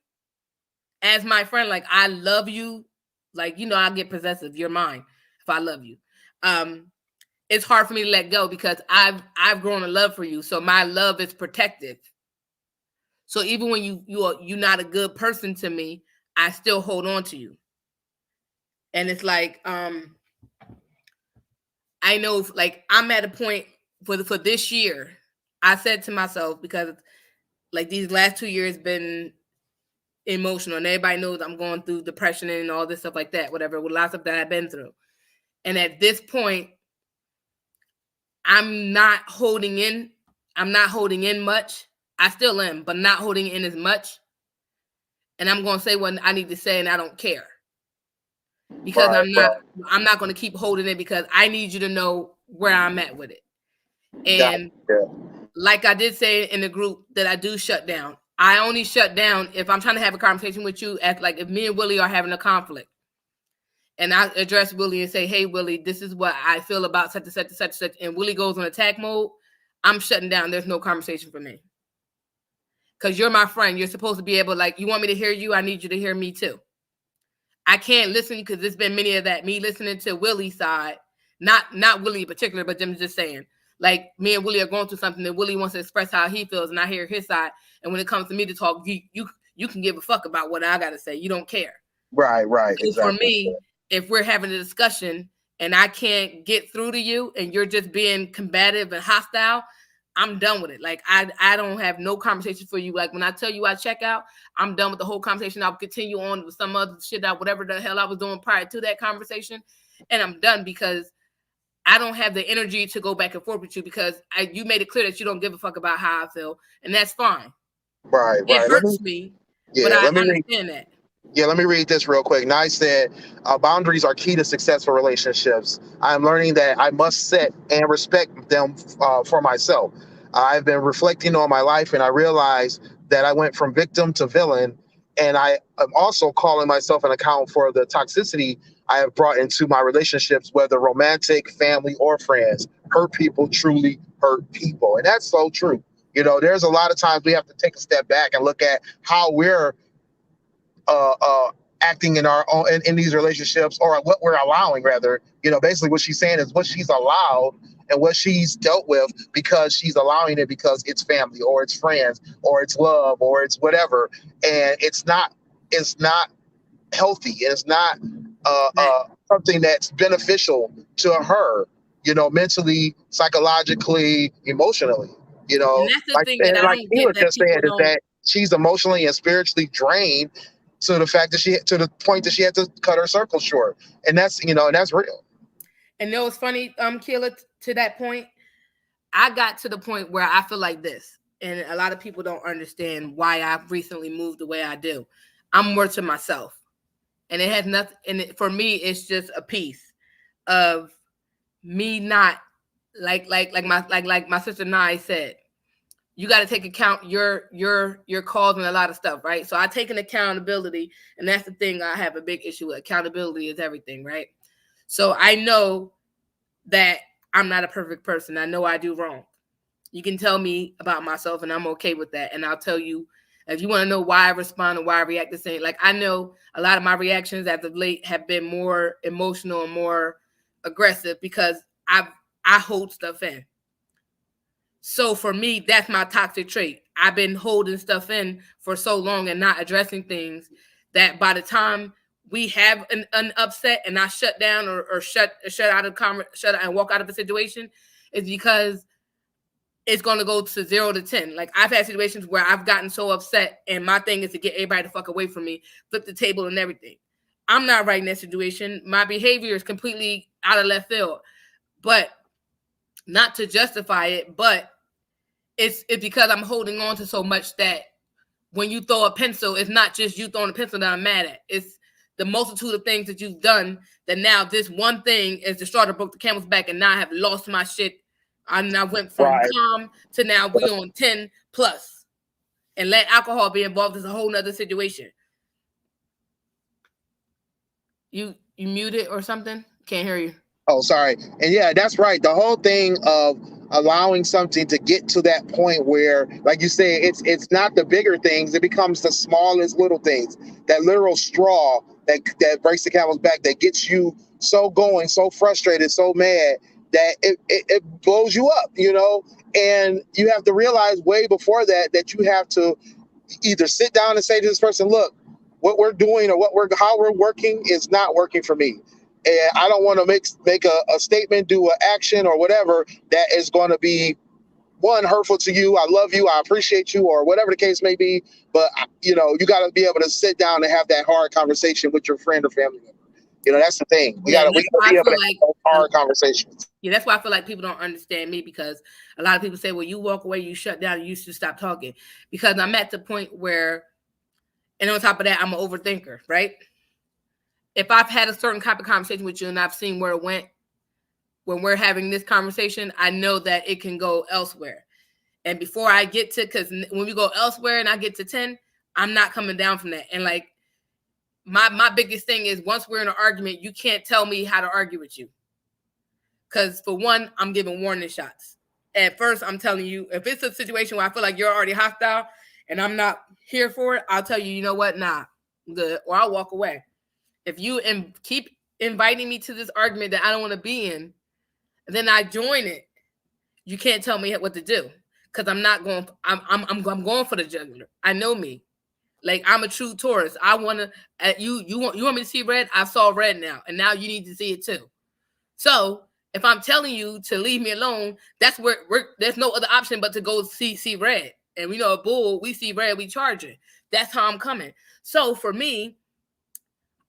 as my friend, like I love you, like, I'll get possessive. You're mine if I love you. Um, it's hard for me to let go because I've grown a love for you. So my love is protective. So even when you're not a good person to me, I still hold on to you. And it's like, I know, like, I'm at a point for this year. I said to myself, because like these last 2 years been emotional, and everybody knows I'm going through depression and all this stuff like that, whatever, with lots of that I've been through. And at this point, I'm not holding in. I'm not holding in much. I still am, but not holding in as much. And I'm going to say what I need to say, and I don't care, because right, right, I'm not going to keep holding it, because I need you to know where I'm at with it. got And it. like I did say in the group, that I do shut down. I only shut down if I'm trying to have a conversation with you, at like if me and Willie are having a conflict, and I address Willie and say, "Hey Willie, this is what I feel about such and such and such and such," and Willie goes on attack mode, I'm shutting down. There's no conversation for me, because you're my friend. You're supposed to be able, like, you want me to hear you, I need you to hear me too. I can't listen, because there's been many of that, me listening to Willie's side, not Willie in particular, but them just saying, Like me and Willie are going through something, and Willie wants to express how he feels, and I hear his side. And when it comes to me to talk, you can give a fuck about what I gotta say. You don't care. Right, So for exactly. me, if we're having a discussion and I can't get through to you, and you're just being combative and hostile, I'm done with it. Like I don't have no conversation for you. Like when I tell you I check out, I'm done with the whole conversation. I'll continue on with some other shit out, whatever the hell I was doing prior to that conversation, and I'm done because I don't have the energy to go back and forth with you because you made it clear that you don't give a fuck about how I feel, and that's fine. Right. It Let me hurts me, but I understand that. let me read this real quick. Nye said, boundaries are key to successful relationships. I'm learning that I must set and respect them for myself. I've been reflecting on my life and I realized that I went from victim to villain. And I am also calling myself an account for the toxicity I have brought into my relationships, whether romantic, family, or friends. Hurt people truly hurt people. And that's so true. There's a lot of times we have to take a step back and look at how we're uh, uh, acting in our own in these relationships, or what we're allowing, rather. Basically what she's saying is what she's allowed and what she's dealt with, because she's allowing it because it's family or it's friends or it's love or it's whatever, and it's not healthy. It's not something that's beneficial to her, mentally, psychologically, emotionally. And that's the Like, thing that and I like don't Keela get, that just said, people is don't. that she's emotionally and spiritually drained to the fact that to the point that she had to cut her circle short, and that's real. And it was funny, Keila, to that point, I got to the point where I feel like this, and a lot of people don't understand why I've recently moved the way I do. I'm more to myself, and it has nothing. And for me, it's just a piece of me not like my sister Nye said. You got to take account your calls and a lot of stuff, right? So I take an accountability, and that's the thing I have a big issue with. Accountability is everything, right? So I know that I'm not a perfect person. I know I do wrong. You can tell me about myself, and I'm okay with that. And I'll tell you if you want to know why I respond and why I react the same. Like I know a lot of my reactions as of late have been more emotional and more aggressive because I hold stuff in. So for me, that's my toxic trait. I've been holding stuff in for so long and not addressing things that by the time we have an upset and I shut down or shut out of shut out and walk out of a situation, is because it's going to go to 0 to 10. Like I've had situations where I've gotten so upset and my thing is to get everybody to fuck away from me, flip the table and everything. I'm not right in that situation. My behavior is completely out of left field, but not to justify it, but it's because I'm holding on to so much that when you throw a pencil, it's not just you throwing a pencil that I'm mad at. It's the multitude of things that you've done that now this one thing is the straw that broke the camel's back, and now I have lost my shit. And I went from Right. calm to now we on 10 plus. And let alcohol be involved is a whole nother situation. You muted or something? Can't hear you. Oh, sorry. And yeah, that's right. The whole thing of allowing something to get to that point where, like you say, it's not the bigger things; it becomes the smallest little things. That literal straw that breaks the camel's back, that gets you so going, so frustrated, so mad that it blows you up. And you have to realize way before that you have to either sit down and say to this person, look, what we're doing or how we're working is not working for me. And I don't want to make a statement, do an action or whatever that is going to be one, hurtful to you. I love you, I appreciate you, or whatever the case may be. But you got to be able to sit down and have that hard conversation with your friend or family member. That's the thing. We Yeah, gotta and we that's gotta why be I able feel to like have those hard conversations. yeah, that's why I feel like people don't understand me, because a lot of people say, well, you walk away, you shut down, you should stop talking. Because I'm at the point where, and on top of that, I'm an overthinker, right? If I've had a certain type of conversation with you and I've seen where it went, when we're having this conversation, I know that it can go elsewhere. And before I get to, because when we go elsewhere and I get to 10, I'm not coming down from that. And like, my biggest thing is once we're in an argument, you can't tell me how to argue with you. Because for one, I'm giving warning shots. At first, I'm telling you, if it's a situation where I feel like you're already hostile and I'm not here for it, I'll tell you, you know what, nah, good, or I'll walk away. If you keep inviting me to this argument that I don't want to be in, then I join it. You can't tell me what to do because I'm not going. I'm going for the jugular. I know me. Like I'm a true Taurus. I want to. You want me to see red? I saw red now, and now you need to see it too. So if I'm telling you to leave me alone, that's where there's no other option but to go see red. And we know a bull, we see red, we charge it. That's how I'm coming. So for me,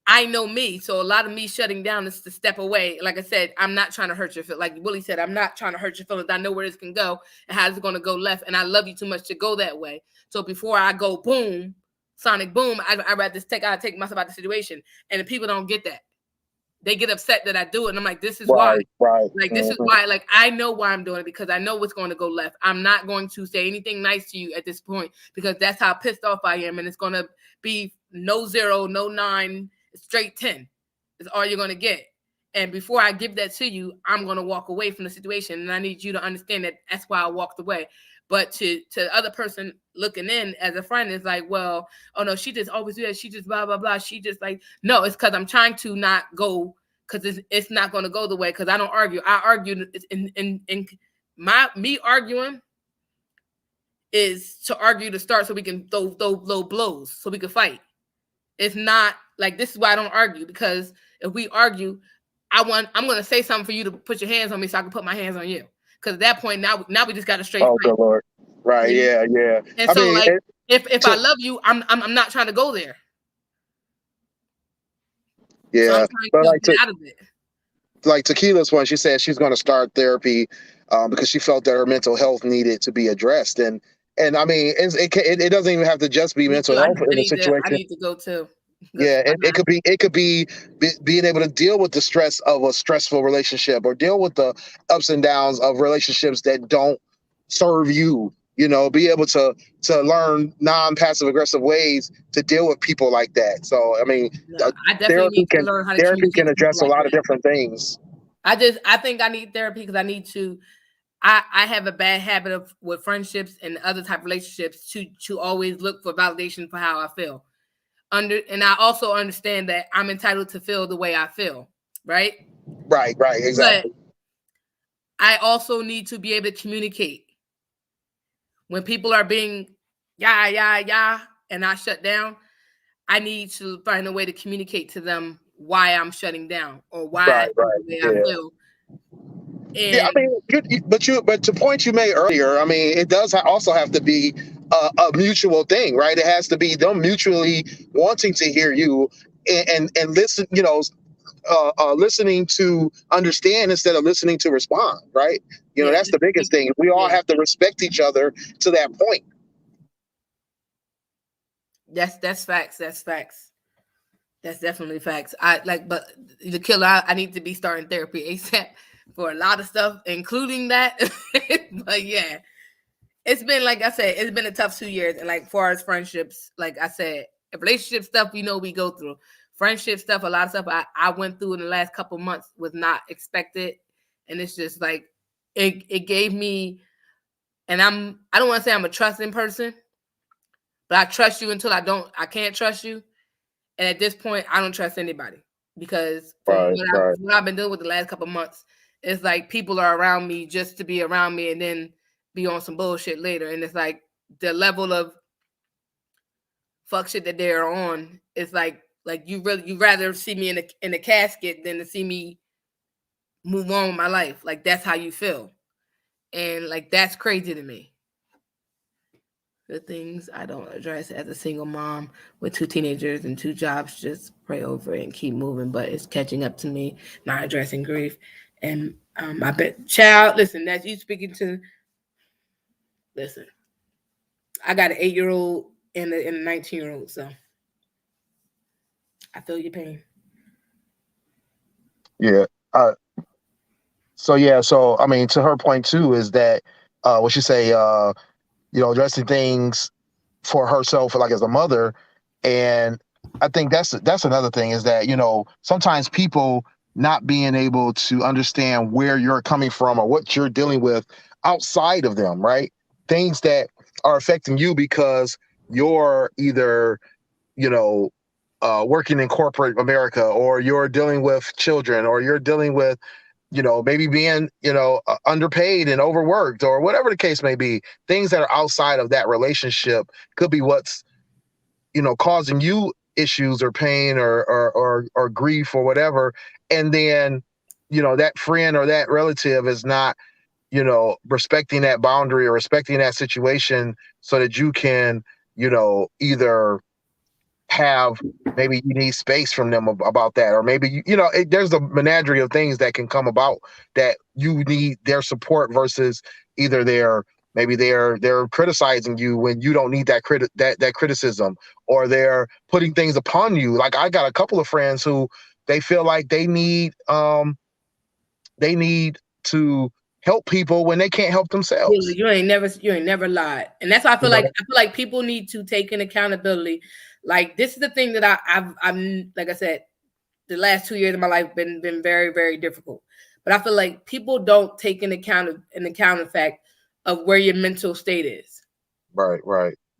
I know me. So a lot of me shutting down is to step away. Like I said, I'm not trying to hurt your feelings. Like Willie said, I'm not trying to hurt your feelings. I know where this can go and how it's going to go left. And I love you too much to go that way. So before I go boom, sonic boom, I'd rather take myself out of the situation. And the people don't get that. They get upset that I do it. And I'm like, this is why. Right. Like, this is why. Like, I know why I'm doing it because I know what's going to go left. I'm not going to say anything nice to you at this point because that's how pissed off I am. And it's going to be no 0, no 9, straight 10. It's all you're going to get. And before I give that to you, I'm going to walk away from the situation. And I need you to understand that that's why I walked away. But to the other person looking in as a friend is like, well, oh no, she just always do that. She just blah, blah, blah. She just like, no, it's because I'm trying to not go because it's not going to go the way because I don't argue. I argue in me arguing is to argue to start so we can throw low blows so we can fight. It's not like this is why I don't argue because if we argue, I'm going to say something for you to put your hands on me so I can put my hands on you. Because at that point, now we just got a straight fight. Good Lord. Right. Yeah. And so, like, if I love you, I'm not trying to go there. Yeah. So I'm trying to get out of it. Like Tequila's one, she said she's going to start therapy because she felt that her mental health needed to be addressed. And I mean, it doesn't even have to just be mental health in a situation. I need to go too. Yeah, it could be being able to deal with the stress of a stressful relationship or deal with the ups and downs of relationships that don't serve you. You know, be able to learn non-passive aggressive ways to deal with people like that. So, I mean, I definitely need to learn how to therapy can address a lot of different things. I think I need therapy because I need to. I have a bad habit of with friendships and other type of relationships to always look for validation for how I feel. And I also understand that I'm entitled to feel the way I feel, right? Right, exactly. But I also need to be able to communicate. When people are being and I shut down, I need to find a way to communicate to them why I'm shutting down or why I feel. And I mean, but to point you made earlier, I mean, it does also have to be a mutual thing, right? It has to be them mutually wanting to hear you and listen, you know, listening to understand instead of listening to respond, right? You know, that's the biggest thing. We all have to respect each other to that point. That's facts. That's facts. That's definitely facts. But the killer, I need to be starting therapy ASAP for a lot of stuff, including that. But yeah, it's been, like I said, it's been a tough 2 years. And like, far as friendships, like I said, relationship stuff, we go through. Friendship stuff, a lot of stuff I went through in the last couple months was not expected. And it's just like, it gave me, and I don't want to say I'm a trusting person, but I trust you until I can't trust you. And at this point, I don't trust anybody because from what I've been doing with the last couple of months, it's like people are around me just to be around me and then be on some bullshit later. And it's like the level of fuck shit that they're on is like you rather see me in a casket than to see me move on with my life. Like, that's how you feel. And like, that's crazy to me. The things I don't address as a single mom with 2 teenagers and 2 jobs, just pray over it and keep moving. But it's catching up to me, not addressing grief. And I bet, child, listen, that's you speaking to. Listen, I got an 8-year-old and a 19-year-old, so I feel your pain. Yeah. So I mean, to her point too, is that what she say, you know, addressing things for herself, like as a mother. And I think that's another thing is that, you know, sometimes people not being able to understand where you're coming from or what you're dealing with outside of them, right? Things that are affecting you because you're either, you know, working in corporate America, or you're dealing with children, or you're dealing with maybe being, underpaid and overworked or whatever the case may be. Things that are outside of that relationship could be what's, causing you issues or pain or grief or whatever. And then, that friend or that relative is not, respecting that boundary or respecting that situation so that you can, either have, maybe you need space from them about that, or maybe there's a menagerie of things that can come about that you need their support versus either they're criticizing you when you don't need that criticism, or they're putting things upon you. Like, I got a couple of friends who they feel like they need to help people when they can't help themselves. You ain't never lied, and that's why I feel You like know, people need to take an accountability. Like, this is the thing that I'm like I said, the last 2 years of my life been very, very difficult. But I feel like people don't take an account of fact of where your mental state is. right.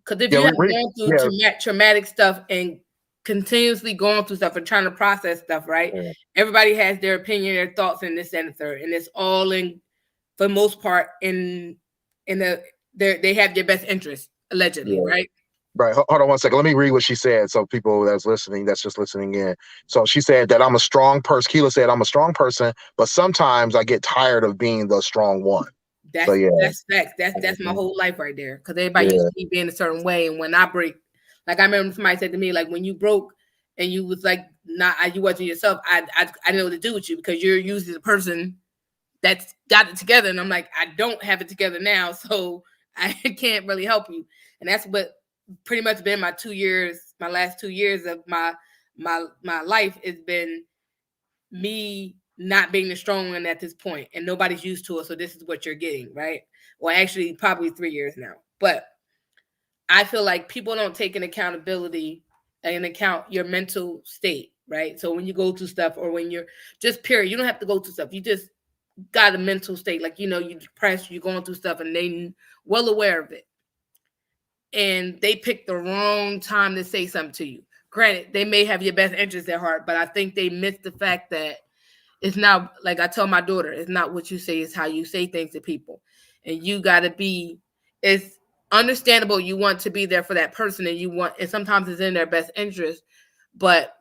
Because if Yeah, you have gone through yeah, traumatic stuff and continuously going through stuff and trying to process stuff, right? yeah, Everybody has their opinion, their thoughts, and this and the third, and it's all in, for the most part, in the they have their best interest allegedly, yeah. right? Right. Hold on one second. Let me read what she said. So people that's just listening in. So she said that I'm a strong person. Keela said I'm a strong person, but sometimes I get tired of being the strong one. So That's yeah. that's facts. That's my Mhm. whole life right there. Because everybody used Yeah. to me being a certain way, and when I break, like I remember somebody said to me, like when you broke and you was like not you wasn't yourself, I didn't know what to do with you because you're usually the person that's got it together, and I'm like I don't have it together now, so I can't really help you. And that's what pretty much been my last 2 years of my life has been me not being the strong one at this point, and nobody's used to it. So this is what you're getting, right? Well, actually, probably 3 years now. But I feel like people don't take an accountability and account your mental state, right? So when you go through stuff, or when you're just period, you don't have to go through stuff. You just got a mental state, like you depressed, you're going through stuff, and they well aware of it, and they picked the wrong time to say something to you. Granted, they may have your best interest at heart, but I think they missed the fact that it's not, like I tell my daughter, it's not what you say, it's how you say things to people. And you gotta be, it's understandable you want to be there for that person, and sometimes it's in their best interest, but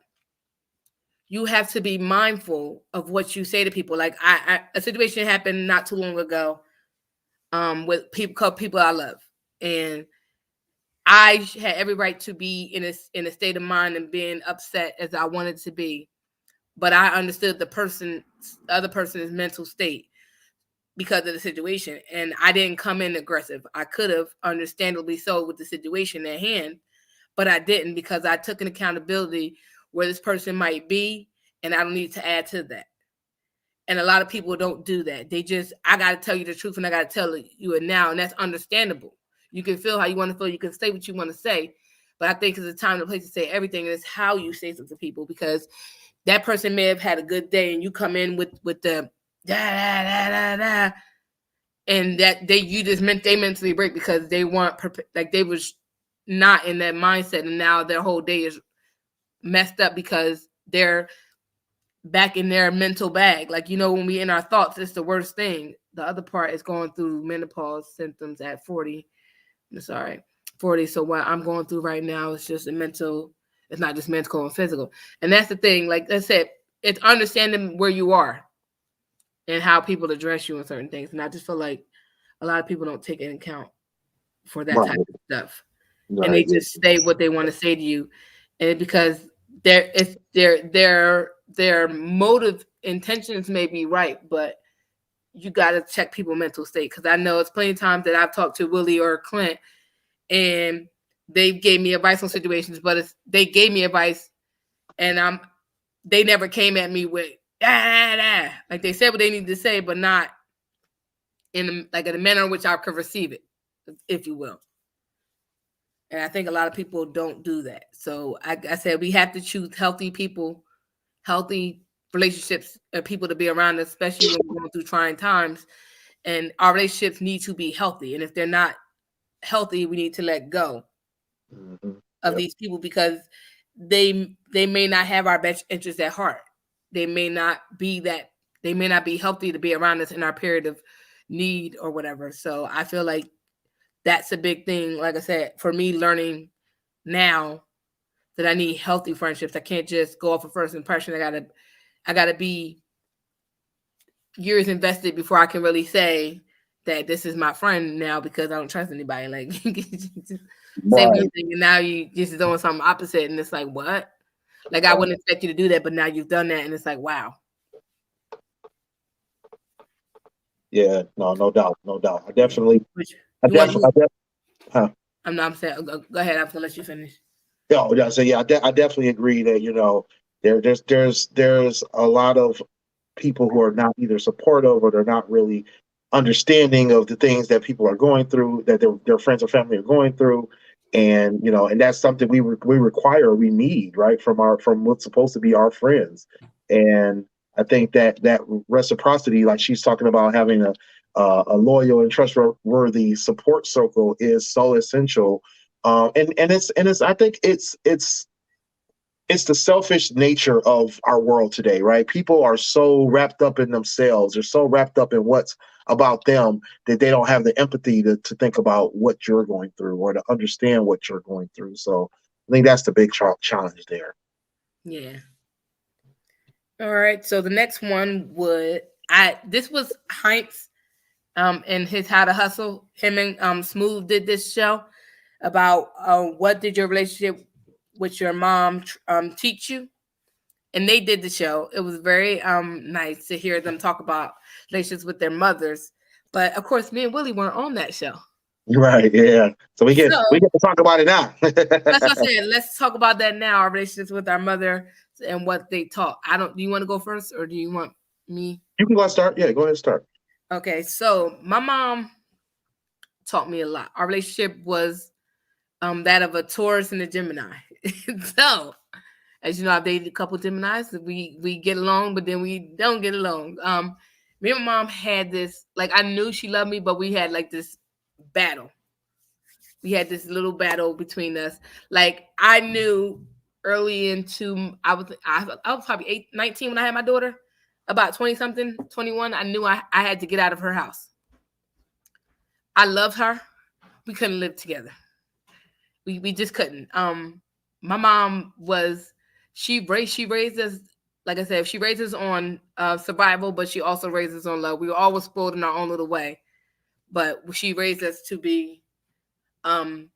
you have to be mindful of what you say to people. Like a situation happened not too long ago, with people I love. And I had every right to be in a state of mind and being upset as I wanted to be, but I understood other person's mental state because of the situation, and I didn't come in aggressive. I could have, understandably so, with the situation at hand, but I didn't, because I took an accountability where this person might be, and I don't need to add to that. And a lot of people don't do that. I got to tell you the truth, and I got to tell you it now, and that's understandable. You can feel how you want to feel. You can say what you want to say, but I think it's a time and a place to say everything, and it's how you say something to people, because that person may have had a good day, and you come in with the da da da da da, and that they mentally break because they weren't like they was not in that mindset, and now their whole day is messed up because they're back in their mental bag. Like, when we in our thoughts, it's the worst thing. The other part is going through menopause symptoms at 40. I'm sorry, 40. So what I'm going through right now is just it's not just mental and physical. And that's the thing. Like I said, it's understanding where you are and how people address you in certain things. And I just feel like a lot of people don't take into account for that Right. type of stuff. And Right. they just say what they want to say to you. And because their motive intentions may be right, but you got to check people's mental state. Because I know it's plenty of times that I've talked to Willie or Clint, and they gave me advice on situations, but they gave me advice, and they never came at me with like they said what they needed to say, but not in a manner in which I could receive it, if you will. And I think a lot of people don't do that. So I said we have to choose healthy people, healthy relationships, and people to be around, especially when we're going through trying times. And our relationships need to be healthy. And if they're not healthy, we need to let go Mhm. of Yep. these people, because they may not have our best interests at heart. They may not be that. they may not be healthy to be around us in our period of need or whatever. So I feel like that's a big thing. Like I said, for me, learning now that I need healthy friendships. I can't just go off a first impression. I gotta be years invested before I can really say that this is my friend now, because I don't trust anybody. Like say one Right. thing and now you just doing something opposite, and it's like, what? Like I wouldn't expect you to do that, but now you've done that, and it's like, wow. Yeah, no, no doubt, no doubt. I definitely, Which I you want definitely, you? huh? I'm saying. Go ahead. I'm gonna let you finish. Yeah, yeah. So yeah, I definitely agree that there's a lot of people who are not either supportive or they're not really understanding of the things that people are going through, that their friends or family are going through, and and that's something we require, we need, right, from what's supposed to be our friends. And I think that reciprocity, like she's talking about, having a loyal and trustworthy support circle is so essential. And it's I think it's the selfish nature of our world today, right? People are so wrapped up in themselves. They're so wrapped up in what's about them that they don't have the empathy to think about what you're going through or to understand what you're going through. So I think that's the big challenge there. Yeah. All right. So the next one would I this was Heinz and his How to Hustle. Him and Smooth did this show about what did your relationship with your mom teach you? And they did the show. It was very nice to hear them talk about relationships with their mothers. But of course, me and Willie weren't on that show. Right. Yeah. So we So get to talk about it now. that's what I said. Let's talk about that now. Our relationships with our mother and what they taught. I don't. Do you want to go first, or do you want me? You can go ahead and start. Yeah, go ahead and start. Okay. So my mom taught me a lot. Our relationship was that of a Taurus and a Gemini. So as you know, I've dated a couple Geminis. We get along, but then we don't get along. Me and my mom had this, like, I knew she loved me, but we had like this battle. We had this little battle between us. Like I knew early into I was probably 19 when I had my daughter, about 20 something, 21. I knew I had to get out of her house. I loved her. We couldn't live together. We just couldn't. My mom was she raised us, like I said, she raised us on survival, but she also raised us on love. We were always spoiled in our own little way, but she raised us to be um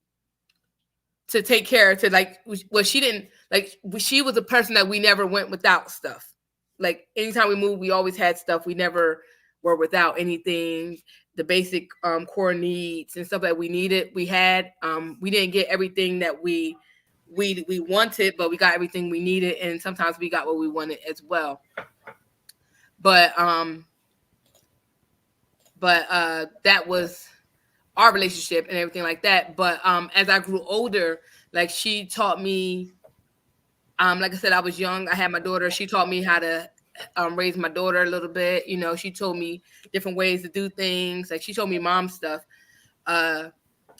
to take care to like well she didn't like she was a person that we never went without stuff. Like anytime we moved, we always had stuff. We never were without anything. The basic core needs and stuff that we needed, we had. We didn't get everything that we wanted, but we got everything we needed, and sometimes we got what we wanted as well. But that was our relationship and everything like that. But as I grew older, like she taught me, like I said, I was young. I had my daughter. She taught me how to raise my daughter a little bit. You know, she told me different ways to do things. Like she told me mom stuff. Uh,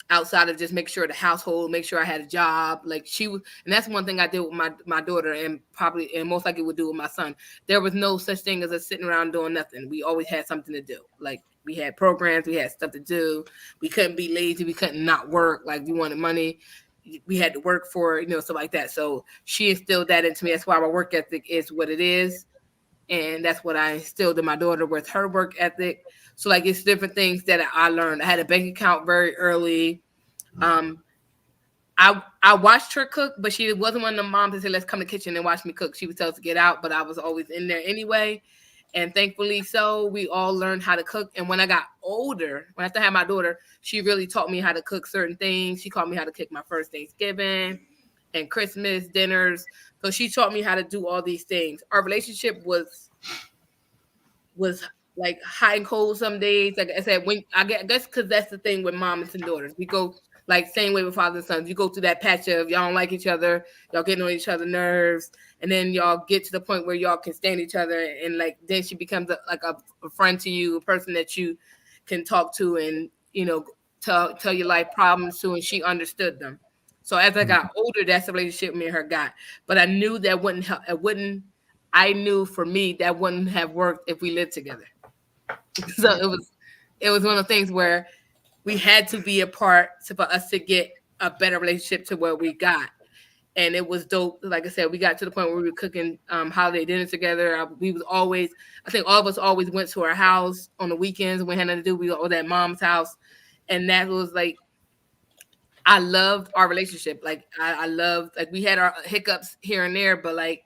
Outside of just make sure the household, make sure I had a job. Like she was, and that's one thing I did with my daughter, and probably and most likely would do with my son. There was no such thing as us sitting around doing nothing. We always had something to do. Like we had programs, we had stuff to do. We couldn't be lazy. We couldn't not work. Like we wanted money. We had to work for it, stuff like that. So she instilled that into me. That's why my work ethic is what it is, and that's what I instilled in my daughter with her work ethic. So like it's different things that I learned. I had a bank account very early. Um, I watched her cook, but she wasn't one of the moms that said, "Let's come to the kitchen and watch me cook." She would tell us to get out, but I was always in there anyway. And thankfully, so we all learned how to cook. And when I got older, when I still had my daughter, she really taught me how to cook certain things. She taught me how to cook my first Thanksgiving and Christmas dinners. So she taught me how to do all these things. Our relationship was like hot and cold some days. Like I said, when I guess because that's the thing with moms and daughters. We go like same way with fathers and sons. You go through that patch of y'all don't like each other, y'all getting on each other's nerves, and then y'all get to the point where y'all can stand each other, and like then she becomes a friend to you, a person that you can talk to, and tell your life problems to, and she understood them. So as I got older, that's the relationship me and her got. But I knew that wouldn't help. It wouldn't. I knew for me that wouldn't have worked if we lived together. So it was one of the things where we had to be apart for us to get a better relationship to where we got. And it was dope. Like I said, we got to the point where we were cooking holiday dinners together. We was always, I think all of us always went to our house on the weekends when we had nothing to do. We go to that mom's house. And that was like, I loved our relationship. Like I loved, like we had our hiccups here and there, but like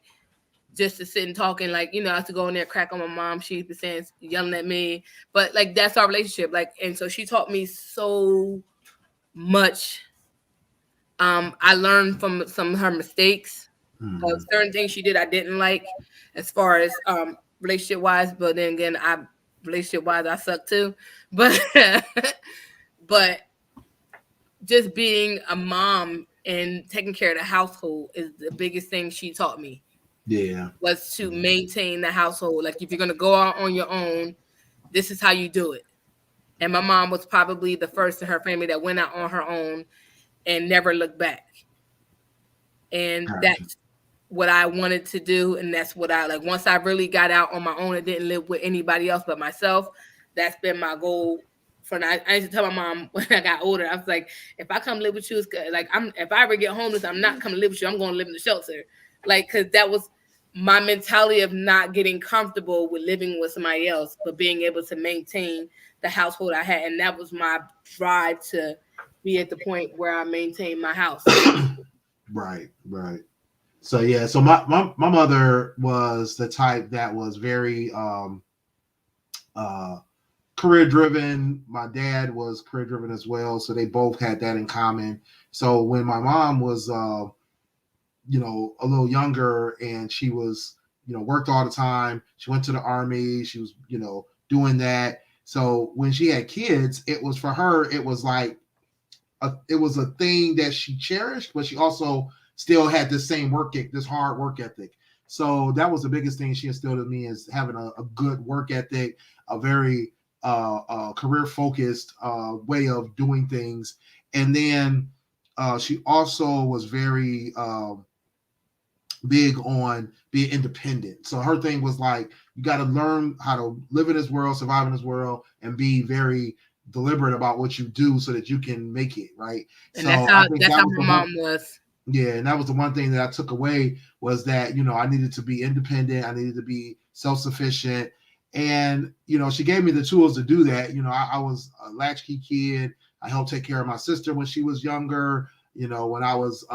just to sit and talk and like, I used to go in there, crack on my mom. She'd be saying, yelling at me, but like, that's our relationship. Like, and so she taught me so much. I learned from some of her mistakes of certain things she did I didn't like as far as relationship wise, but then again, relationship wise I suck too. But but just being a mom and taking care of the household is the biggest thing she taught me. Yeah. Was to maintain the household. Like if you're gonna go out on your own, this is how you do it. And my mom was probably the first in her family that went out on her own and never looked back. And that's what I wanted to do. And that's what I like. Once I really got out on my own and didn't live with anybody else but myself, that's been my goal. For now, I used to tell my mom when I got older, I was like, if I come live with you, it's good. Like if I ever get homeless, I'm not coming to live with you. I'm going to live in the shelter. Like, cause that was my mentality of not getting comfortable with living with somebody else, but being able to maintain the household I had. And that was my drive to be at the point where I maintain my house. Right. So yeah, so my mother was the type that was very career driven. My dad was career driven as well, so they both had that in common. So when my mom was a little younger and she was worked all the time, she went to the army, she was doing that. So when she had kids, it was for her, it was like it was a thing that she cherished, but she also still had this same this hard work ethic. So that was the biggest thing she instilled in me, is having a good work ethic, a very career focused way of doing things. And then she also was very big on being independent. So her thing was like, you got to learn how to live in this world, survive in this world, and be very deliberate about what you do so that you can make it, right? And so that's how my mom was. Yeah, and that was the one thing that I took away, was that I needed to be independent, I needed to be self-sufficient, and she gave me the tools to do that. I was a latchkey kid. I helped take care of my sister when she was younger. When I was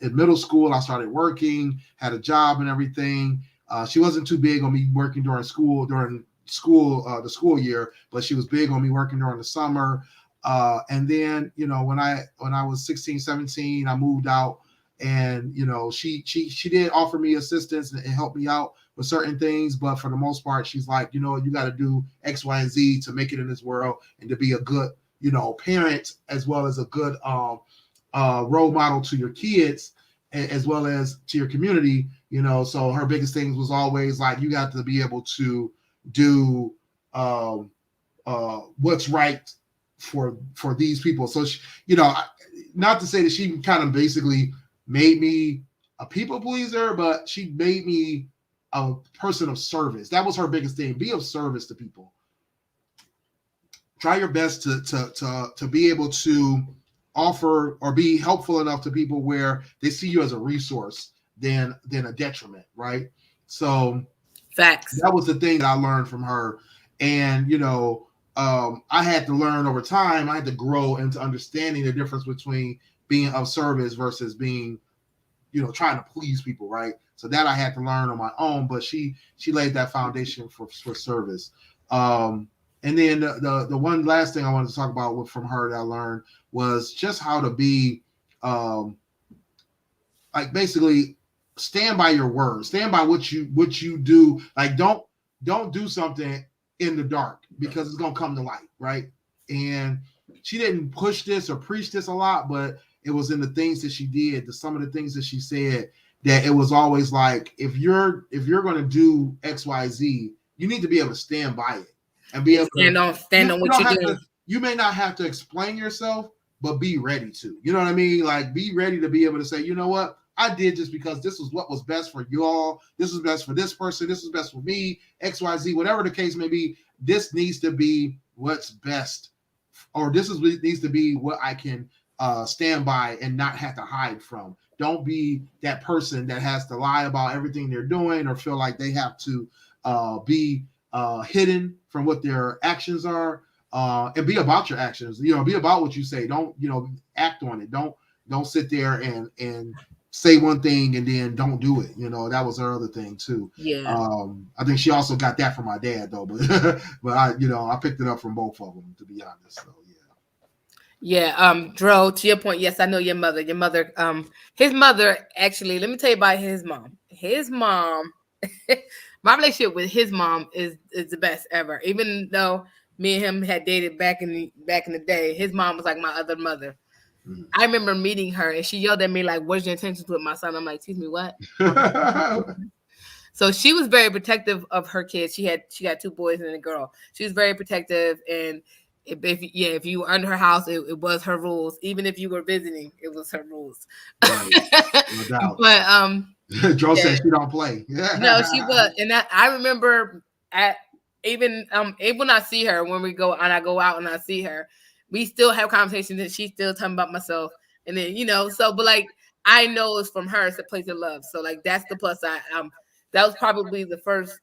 in middle school, I started working, had a job and everything. She wasn't too big on me working during the school year, but she was big on me working during the summer. And then, when I was 16, 17, I moved out, and, she did offer me assistance and help me out with certain things. But for the most part, she's like, you got to do X, Y, and Z to make it in this world and to be a good, parent, as well as a good role model to your kids, as well as to your community. So her biggest thing was always like, you got to be able to do what's right for these people. So she, not to say that she kind of basically made me a people pleaser, but she made me a person of service. That was her biggest thing: be of service to people. Try your best to be able to offer or be helpful enough to people where they see you as a resource than a detriment, right? So facts. That was the thing that I learned from her. And I had to learn over time. I had to grow into understanding the difference between being of service versus being, trying to please people, right? So that I had to learn on my own. But she laid that foundation for service. And then the one last thing I wanted to talk about from her that I learned was just how to be, like, basically stand by your word, stand by what you do. Like, don't do something in the dark, because it's gonna come to light, right? And she didn't push this or preach this a lot, but it was in the things that she did, some of the things that she said, that it was always like, if you're going to do X, Y, Z, you need to be able to stand by it and be able to stand on what you're doing. You may not have to explain yourself, but be ready to. You know what I mean? Like, be ready to be able to say, you know what? I did just because this was what was best for you all. This was best for this person. This was best for me, XYZ, whatever the case may be. This needs to be what's best, or this is what needs to be what I can stand by and not have to hide from. Don't be that person that has to lie about everything they're doing or feel like they have to be hidden from what their actions are. And be about your actions. Be about what you say. Don't act on it. Don't sit there and say one thing and then don't do it. That was her other thing too. Yeah. I think she also got that from my dad though, but but I picked it up from both of them, to be honest. So yeah. Dro, to your point, yes, I know your mother. His mother, actually, let me tell you about his mom. His mom, my relationship with his mom is the best ever. Even though me and him had dated back in the day, his mom was like my other mother. Mm-hmm. I remember meeting her and she yelled at me like, "What's your intentions with my son?" I'm like, "Excuse me, what?" So she was very protective of her kids. She got 2 boys and a girl. She was very protective, and if you were under her house, it was her rules. Even if you were visiting, it was her rules. Right. No doubt. But Joe said she don't play. No, she was, and I remember even when I see her, when we go and I go out and I see her, we still have conversations and she's still talking about myself. And then, but like, I know it's from her. It's a place of love. So like, that's the plus. That was probably the first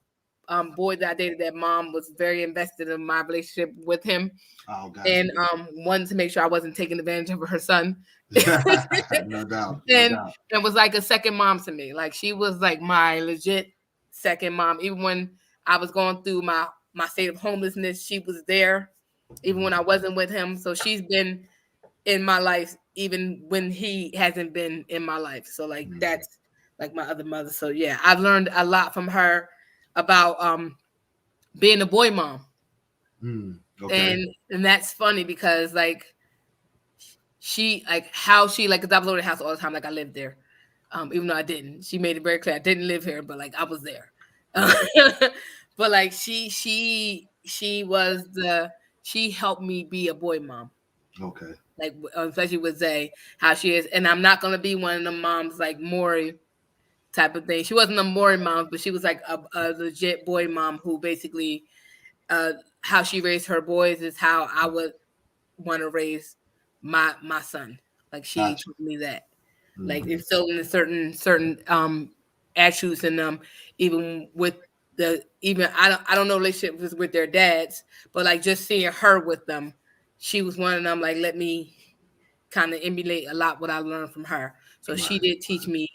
boy that I dated that mom was very invested in my relationship with him. Oh, and wanted to make sure I wasn't taking advantage of her son. No doubt. And it was like a second mom to me. Like, she was like my legit second mom. Even when I was going through my state of homelessness, she was there, even when I wasn't with him. So she's been in my life, even when he hasn't been in my life. So like, that's like my other mother. So yeah, I've learned a lot from her about being a boy mom. Okay. And that's funny because like, she like how she like, because I was over the house all the time, like I lived there, even though I didn't. She made it very clear I didn't live here, but like I was there. But like she helped me be a boy mom. Okay. Like especially with Zay, how she is, and I'm not gonna be one of the moms like Maury type of thing. She wasn't a Maury mom, but she was like a legit boy mom who basically how she raised her boys is how I would want to raise my son. Like she told me that. Like instilled in certain attributes in them, even with I don't know relationships with their dads, but like just seeing her with them, she was one of them. Like, let me kind of emulate a lot what I learned from her. So she did teach me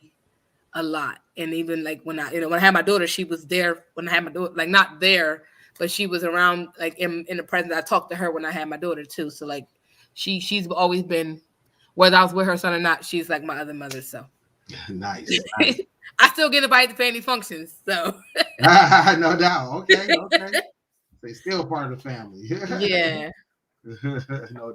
a lot. And even like when I had my daughter, she was there when I had my daughter, like not there, but she was around like in the present. I talked to her when I had my daughter too. So like she's always been, whether I was with her son or not, she's like my other mother. So nice. I still get invited to family functions. So no doubt. Okay. They still part of the family. Yeah. No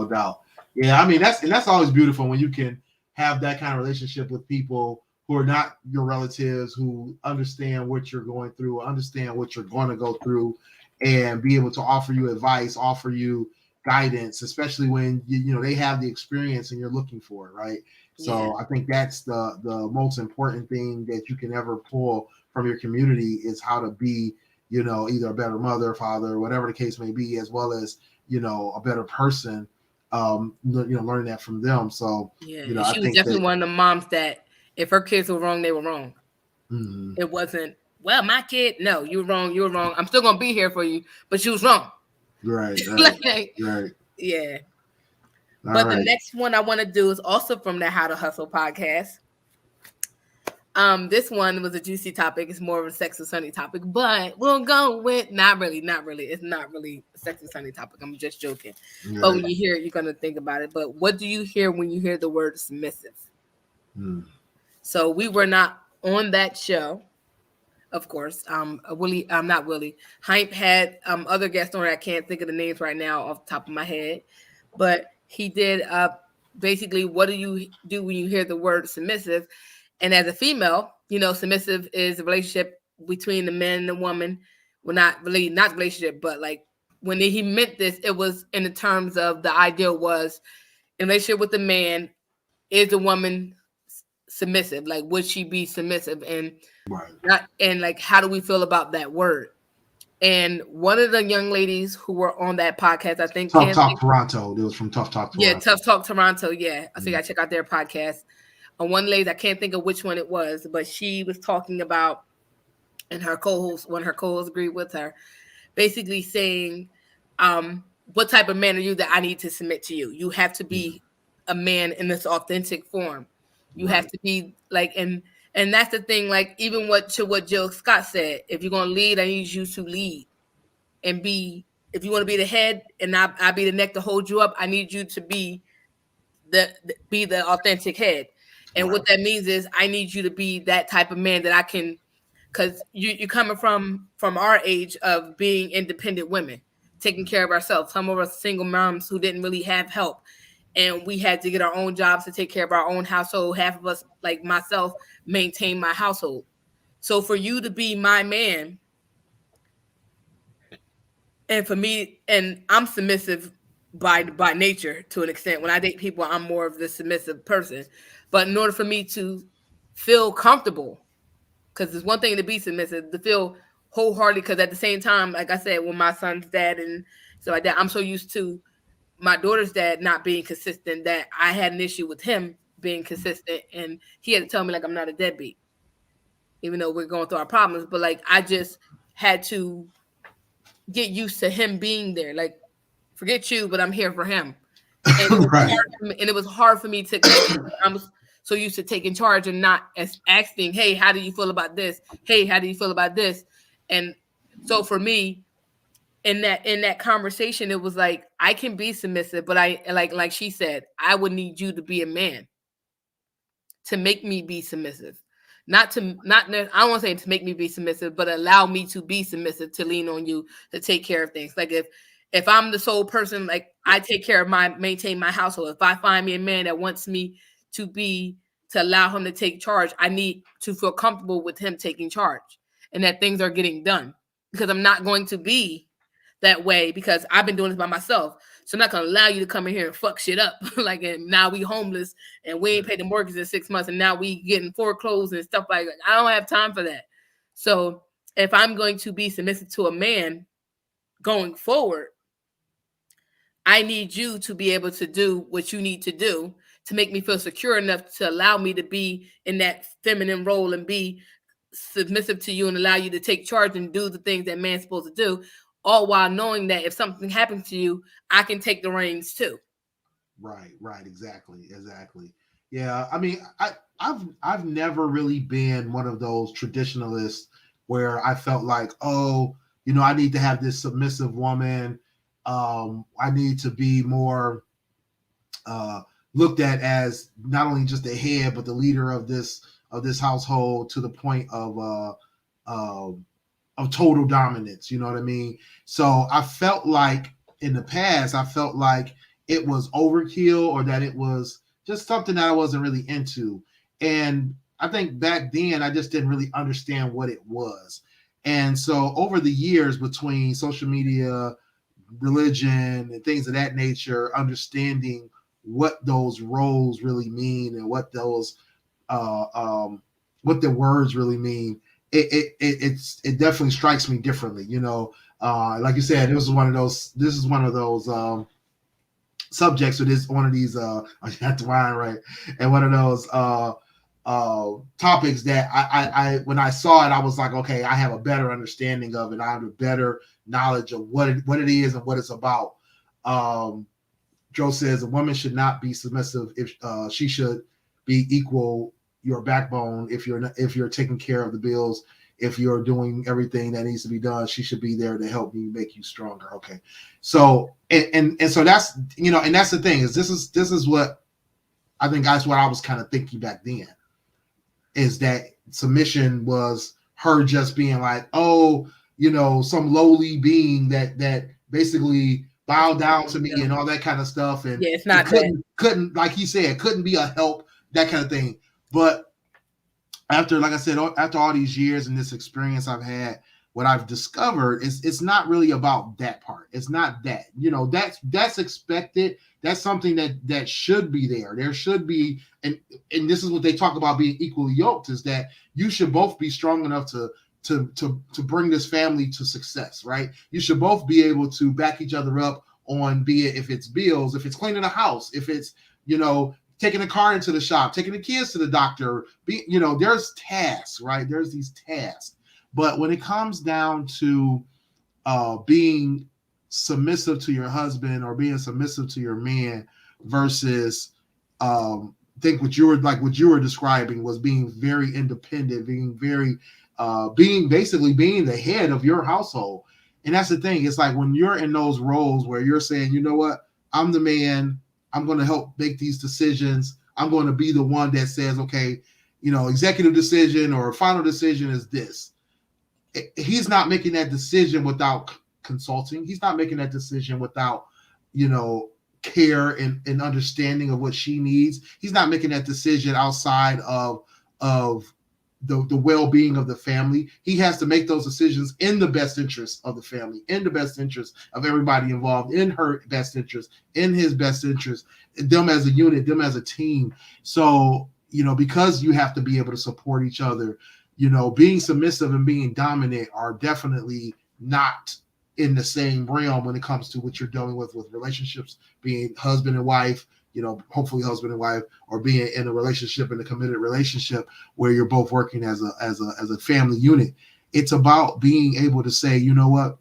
doubt. Yeah, I mean that's always beautiful when you can have that kind of relationship with people who are not your relatives, who understand what you're going through, understand what you're going to go through, and be able to offer you advice, offer you guidance, especially when they have the experience and you're looking for it, right? So I think that's the most important thing that you can ever pull from your community is how to be, either a better mother, father, whatever the case may be, as well as, a better person, learning that from them. So, she was definitely one of the moms that if her kids were wrong, they were wrong. Mm-hmm. It wasn't, well, my kid, no, you were wrong. I'm still going to be here for you, but she was wrong. Right. Like, right. Yeah. But the next one I want to do is also from the How to Hustle podcast. This one was a juicy topic. It's more of a Sex and Sunny topic, but we'll go with not really. It's not really a Sex and Sunny topic. I'm just joking. Right. But when you hear it, you're gonna think about it. But what do you hear when you hear the word submissive? So we were not on that show, of course. Willie, not Willie. Hype had other guests on it. I can't think of the names right now off the top of my head, but he did basically, what do you do when you hear the word submissive? And as a female, submissive is a relationship between the man and the woman. Well, not relationship, but like when he meant this, it was in the terms of the ideal was in relationship with the man, is the woman submissive? Like, would she be submissive? And Right. like, how do we feel about that word? And one of the young ladies who were on that podcast, I think, Tough Talk Toronto. It was from Tough Talk Toronto. Yeah, Tough Talk Toronto. Yeah, I think I check out their podcast. And one lady, I can't think of which one it was, but she was talking about, and her co-host, one of her co-hosts agreed with her, basically saying, what type of man are you that I need to submit to you? You have to be a man in this authentic form. You have to be like, and that's the thing, like, even what Jill Scott said, if you're going to lead, I need you to lead and be, if you want to be the head and I be the neck to hold you up, I need you to be the authentic head. And what that means is I need you to be that type of man that I can, because you're coming from our age of being independent women, taking care of ourselves. Some of us single moms who didn't really have help, and we had to get our own jobs to take care of our own household. Half of us, like myself, maintain my household. So for you to be my man, and for me, and I'm submissive by nature to an extent. When I date people, I'm more of the submissive person. But in order for me to feel comfortable, because it's one thing to be submissive, to feel wholehearted, because at the same time, like I said, when my son's dad and so like that, I'm so used to my daughter's dad not being consistent that I had an issue with him being consistent, and he had to tell me like I'm not a deadbeat, even though we're going through our problems. But like I just had to get used to him being there. Like, forget you, but I'm here for him. And it was hard for me to, I'm so used to taking charge and not asking, hey, how do you feel about this? Hey, how do you feel about this? And so for me, in that conversation, it was like, I can be submissive, but I like she said, I would need you to be a man to make me be submissive. I don't want to say to make me be submissive, but allow me to be submissive, to lean on you to take care of things. Like if I'm the sole person, like I take care of maintain my household. If I find me a man that wants me to allow him to take charge, I need to feel comfortable with him taking charge and that things are getting done, because I'm not going to be that way because I've been doing this by myself. So I'm not going to allow you to come in here and fuck shit up. Like, and now we homeless and we ain't paid the mortgage in 6 months and now we getting foreclosed and stuff like that. I don't have time for that. So if I'm going to be submissive to a man going forward, I need you to be able to do what you need to do to make me feel secure enough to allow me to be in that feminine role and be submissive to you and allow you to take charge and do the things that man's supposed to do, all while knowing that if something happens to you, I can take the reins too. Right, exactly. Yeah, I mean, I've never really been one of those traditionalists where I felt like, oh, you know, I need to have this submissive woman. I need to be more looked at as not only just the head, but the leader of this household, to the point of total dominance. You know what I mean? So I felt like in the past, it was overkill, or that it was just something that I wasn't really into. And I think back then I just didn't really understand what it was. And so over the years, between social media, religion, and things of that nature, understanding what those roles really mean and what those what the words really mean, it definitely strikes me differently. You know, like you said, this is one of those subjects, or this one of these I have to rhyme, right, and one of those topics that I when I saw it, I was like, okay, I have a better understanding of it. I have a better knowledge of what it is and what it's about. Joe says a woman should not be submissive. If she should be equal your backbone. If you're taking care of the bills, if you're doing everything that needs to be done, she should be there to help you, make you stronger. Okay. So, and so that's, you know, and that's the thing, is this is what I think, that's what I was kind of thinking back then, is that submission was her just being like, oh, you know, some lowly being that basically bowed down to me and all that kind of stuff. And yeah, it's not couldn't, like he said, couldn't be a help, that kind of thing. But after, like I said, after all these years and this experience I've had, what I've discovered is it's not really about that part. It's not that, you know, that's expected. That's something that should be there. There should be, and this is what they talk about being equally yoked, is that you should both be strong enough to bring this family to success, right? You should both be able to back each other up on, be it if it's bills, if it's cleaning a house, if it's, taking a car into the shop, taking the kids to the doctor, there's tasks, right? There's these tasks. But when it comes down to being submissive to your husband or being submissive to your man versus think what you were describing was being very independent, being very being the head of your household. And that's the thing. It's like when you're in those roles where you're saying, you know what, I'm the man, I'm going to help make these decisions. I'm going to be the one that says, okay, executive decision or final decision is this. He's not making that decision without consulting. He's not making that decision without, care and understanding of what she needs. He's not making that decision outside of the well-being of the family. He has to make those decisions in the best interest of the family, in the best interest of everybody involved, in her best interest, in his best interest, them as a unit, them as a team. So, because you have to be able to support each other, being submissive and being dominant are definitely not in the same realm when it comes to what you're dealing with relationships, being husband and wife, hopefully husband and wife, or being in a relationship, in a committed relationship where you're both working as a family unit. It's about being able to say, you know what,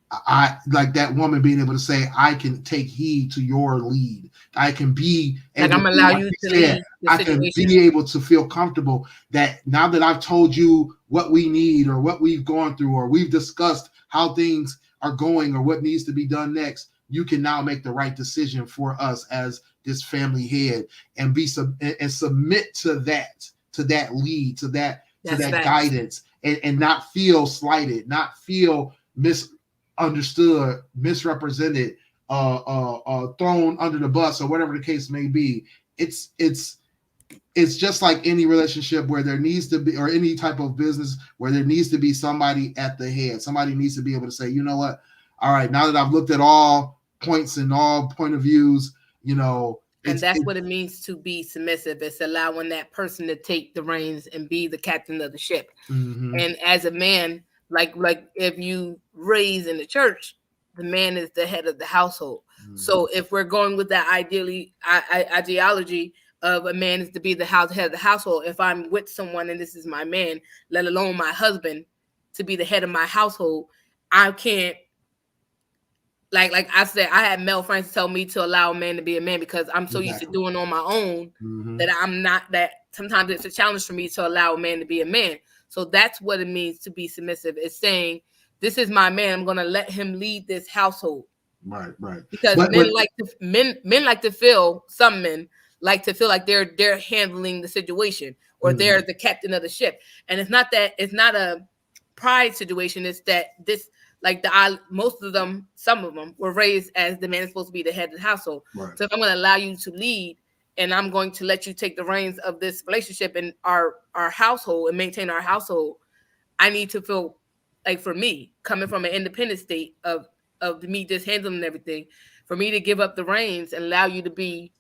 I like that woman being able to say, I can take heed to your lead. I can be like I'm gonna allow you to lead the I can be able to feel comfortable that now that I've told you what we need or what we've gone through or we've discussed how things are going or what needs to be done next, you can now make the right decision for us as this family head and submit to that lead, to that guidance, and not feel slighted, not feel misunderstood, misrepresented, thrown under the bus, or whatever the case may be. It's just like any relationship where there needs to be, or any type of business where there needs to be somebody at the head. Somebody needs to be able to say, you know what, all right, now that I've looked at all points and all point of views, and that's what it means to be submissive. It's allowing that person to take the reins and be the captain of the ship. Mm-hmm. And as a man, like if you raise in the church, the man is the head of the household. Mm-hmm. So if we're going with that ideology of a man is to be the head of the household, if I'm with someone and this is my man, let alone my husband, to be the head of my household, I can't, like I said, I had male friends tell me to allow a man to be a man because I'm so used to doing on my own that I'm not that. Sometimes it's a challenge for me to allow a man to be a man. So that's what it means to be submissive. It's saying, this is my man. I'm going to let him lead this household. Right. Because men like to feel, some men like to feel like they're handling the situation or they're the captain of the ship. And it's not a pride situation. It's that most of them, some of them were raised as the man is supposed to be the head of the household. Right. So if I'm going to allow you to lead and I'm going to let you take the reins of this relationship in our household and maintain our household, I need to feel like, for me, coming from an independent state of me just handling everything, for me to give up the reins and allow you to be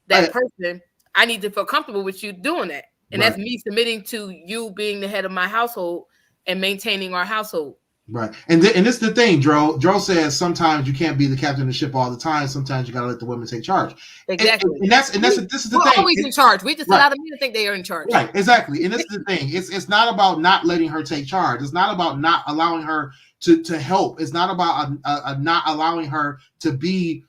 that person, I need to feel comfortable with you doing that. And that's me submitting to you being the head of my household and maintaining our household. Right. And it's the thing, Dro. Dro says sometimes you can't be the captain of the ship all the time. Sometimes you got to let the women take charge. Exactly. And this is the thing. We're always in charge. We just allow them to think they are in charge. Right. Exactly. And this is the thing. It's not about not letting her take charge. It's not about not allowing her to help. It's not about not allowing her to be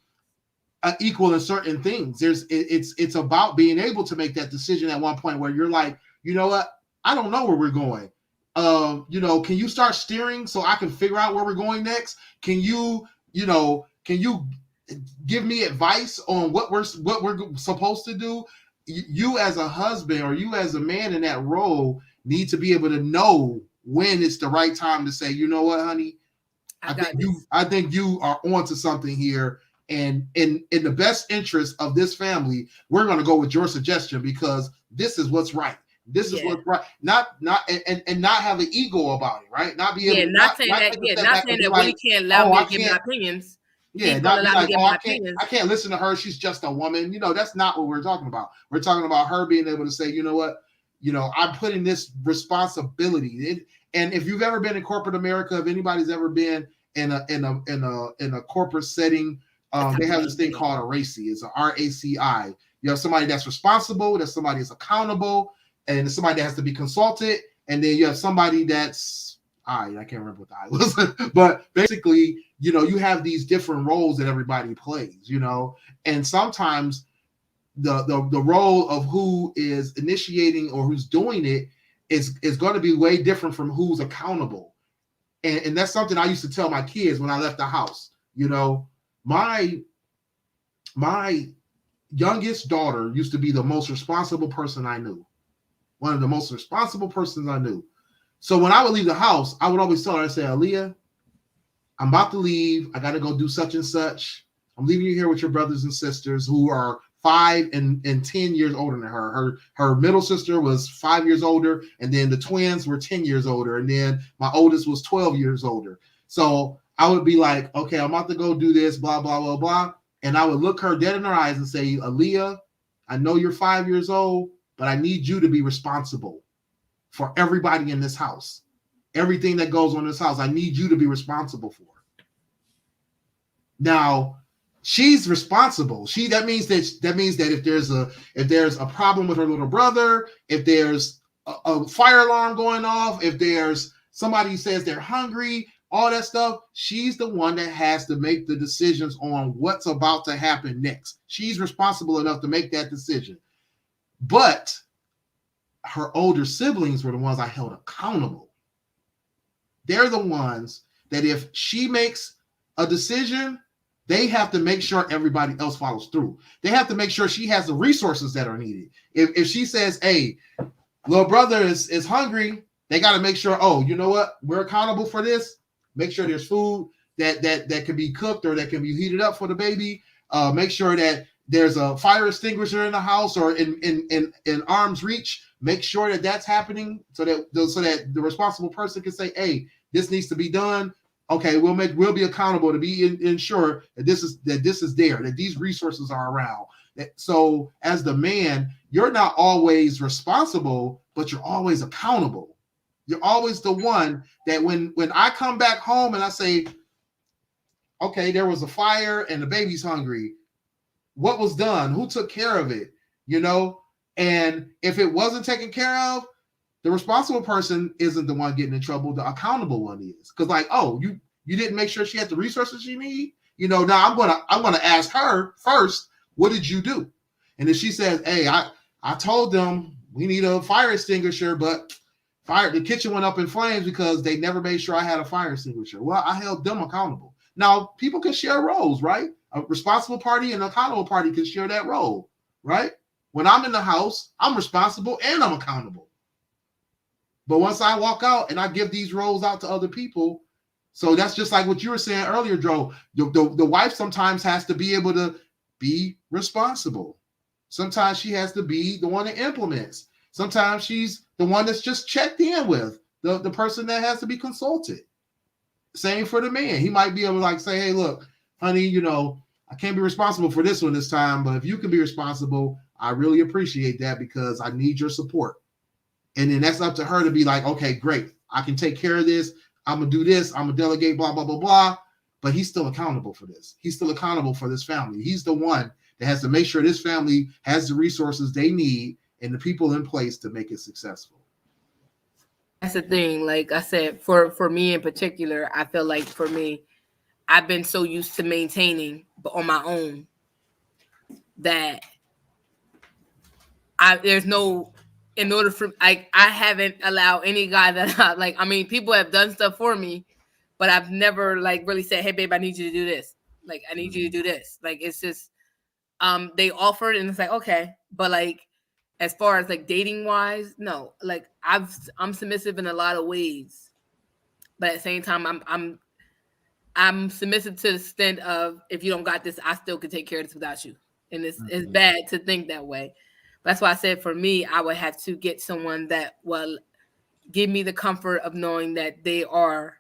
equal in certain things. It's about being able to make that decision at one point where you're like, you know what? I don't know where we're going. Can you start steering so I can figure out where we're going next? Can you give me advice on what we're supposed to do? You as a husband or you as a man in that role need to be able to know when it's the right time to say, you know what, honey, I think you are onto something here. And in the best interest of this family, we're going to go with your suggestion because this is what's right. This is what's right. Not have an ego about it, right? Not be able. Not saying that Willie can't allow me to give my opinions. Yeah, he's gonna not be allow me to like, get oh, my I opinions. can't listen to her. She's just a woman. That's not what we're talking about. We're talking about her being able to say, you know what, I'm putting this responsibility. And if you've ever been in corporate America, if anybody's ever been in a corporate setting, they have this thing called a RACI. It's a RACI. You have somebody that's responsible, there's somebody that's accountable, and there's somebody that has to be consulted, and then you have somebody that's I can't remember what the I was, but basically, you have these different roles that everybody plays, and sometimes the role of who is initiating or who's doing it is going to be way different from who's accountable. And that's something I used to tell my kids when I left the house. My youngest daughter used to be the most responsible person I knew. One of the most responsible persons I knew. So when I would leave the house, I would always tell her, I say, Aaliyah, I'm about to leave. I got to go do such and such. I'm leaving you here with your brothers and sisters who are 5 and 10 years older than her. Her middle sister was 5 years older, and then the twins were 10 years older, and then my oldest was 12 years older. So I would be like, okay, I'm about to go do this, blah, blah, blah, blah. And I would look her dead in her eyes and say, Aaliyah, I know you're 5 years old, but I need you to be responsible for everybody in this house. Everything that goes on in this house, I need you to be responsible for. Now, she's responsible. That means that if there's a problem with her little brother, if there's a fire alarm going off, if there's somebody who says they're hungry, all that stuff, she's the one that has to make the decisions on what's about to happen next. She's responsible enough to make that decision. But her older siblings were the ones I held accountable. They're the ones that if she makes a decision, they have to make sure everybody else follows through. They have to make sure she has the resources that are needed. If she says, hey, little brother is hungry, they got to make sure, oh, you know what? We're accountable for this. Make sure there's food that can be cooked or that can be heated up for the baby. Make sure that there's a fire extinguisher in the house or in arm's reach. Make sure that that's happening so that the responsible person can say, hey, this needs to be done. Okay, we'll be accountable to be ensure that this is there, that these resources are around. So as the man, you're not always responsible, but you're always accountable. You're always the one that when I come back home and I say, okay, there was a fire and the baby's hungry. What was done? Who took care of it? And if it wasn't taken care of, the responsible person isn't the one getting in trouble. The accountable one is. Because like, oh, you didn't make sure she had the resources she need. Now I'm gonna ask her first, what did you do? And if she says, hey, I told them we need a fire extinguisher, but the kitchen went up in flames because they never made sure I had a fire extinguisher. Well, I held them accountable. Now people can share roles, right? A responsible party and an accountable party can share that role, right? When I'm in the house, I'm responsible and I'm accountable. But once I walk out and I give these roles out to other people, so that's just like what you were saying earlier, Joe. The wife sometimes has to be able to be responsible. Sometimes she has to be the one that implements. Sometimes she's the one that's just checked in with the person that has to be consulted. Same for the man. He might be able to like say, hey, look, honey, I can't be responsible for this one this time, but if you can be responsible, I really appreciate that because I need your support. And then that's up to her to be like, okay, great. I can take care of this. I'm going to do this. I'm going to delegate, blah, blah, blah, blah. But he's still accountable for this. He's still accountable for this family. He's the one that has to make sure this family has the resources they need and the people in place to make it successful. That's the thing. Like I said, for me in particular, I feel like for me, I've been so used to maintaining, but on my own, that in order for I haven't allowed any guy that people have done stuff for me, but I've never like really said, hey babe, I need you to do this. Like I need you to do this. Like it's just they offered and it's like, okay. But like as far as like dating wise, no. Like I'm submissive in a lot of ways. But at the same time, I'm submissive to the extent of if you don't got this, I still can take care of this without you. And it's bad to think that way. That's why I said for me, I would have to get someone that will give me the comfort of knowing that they are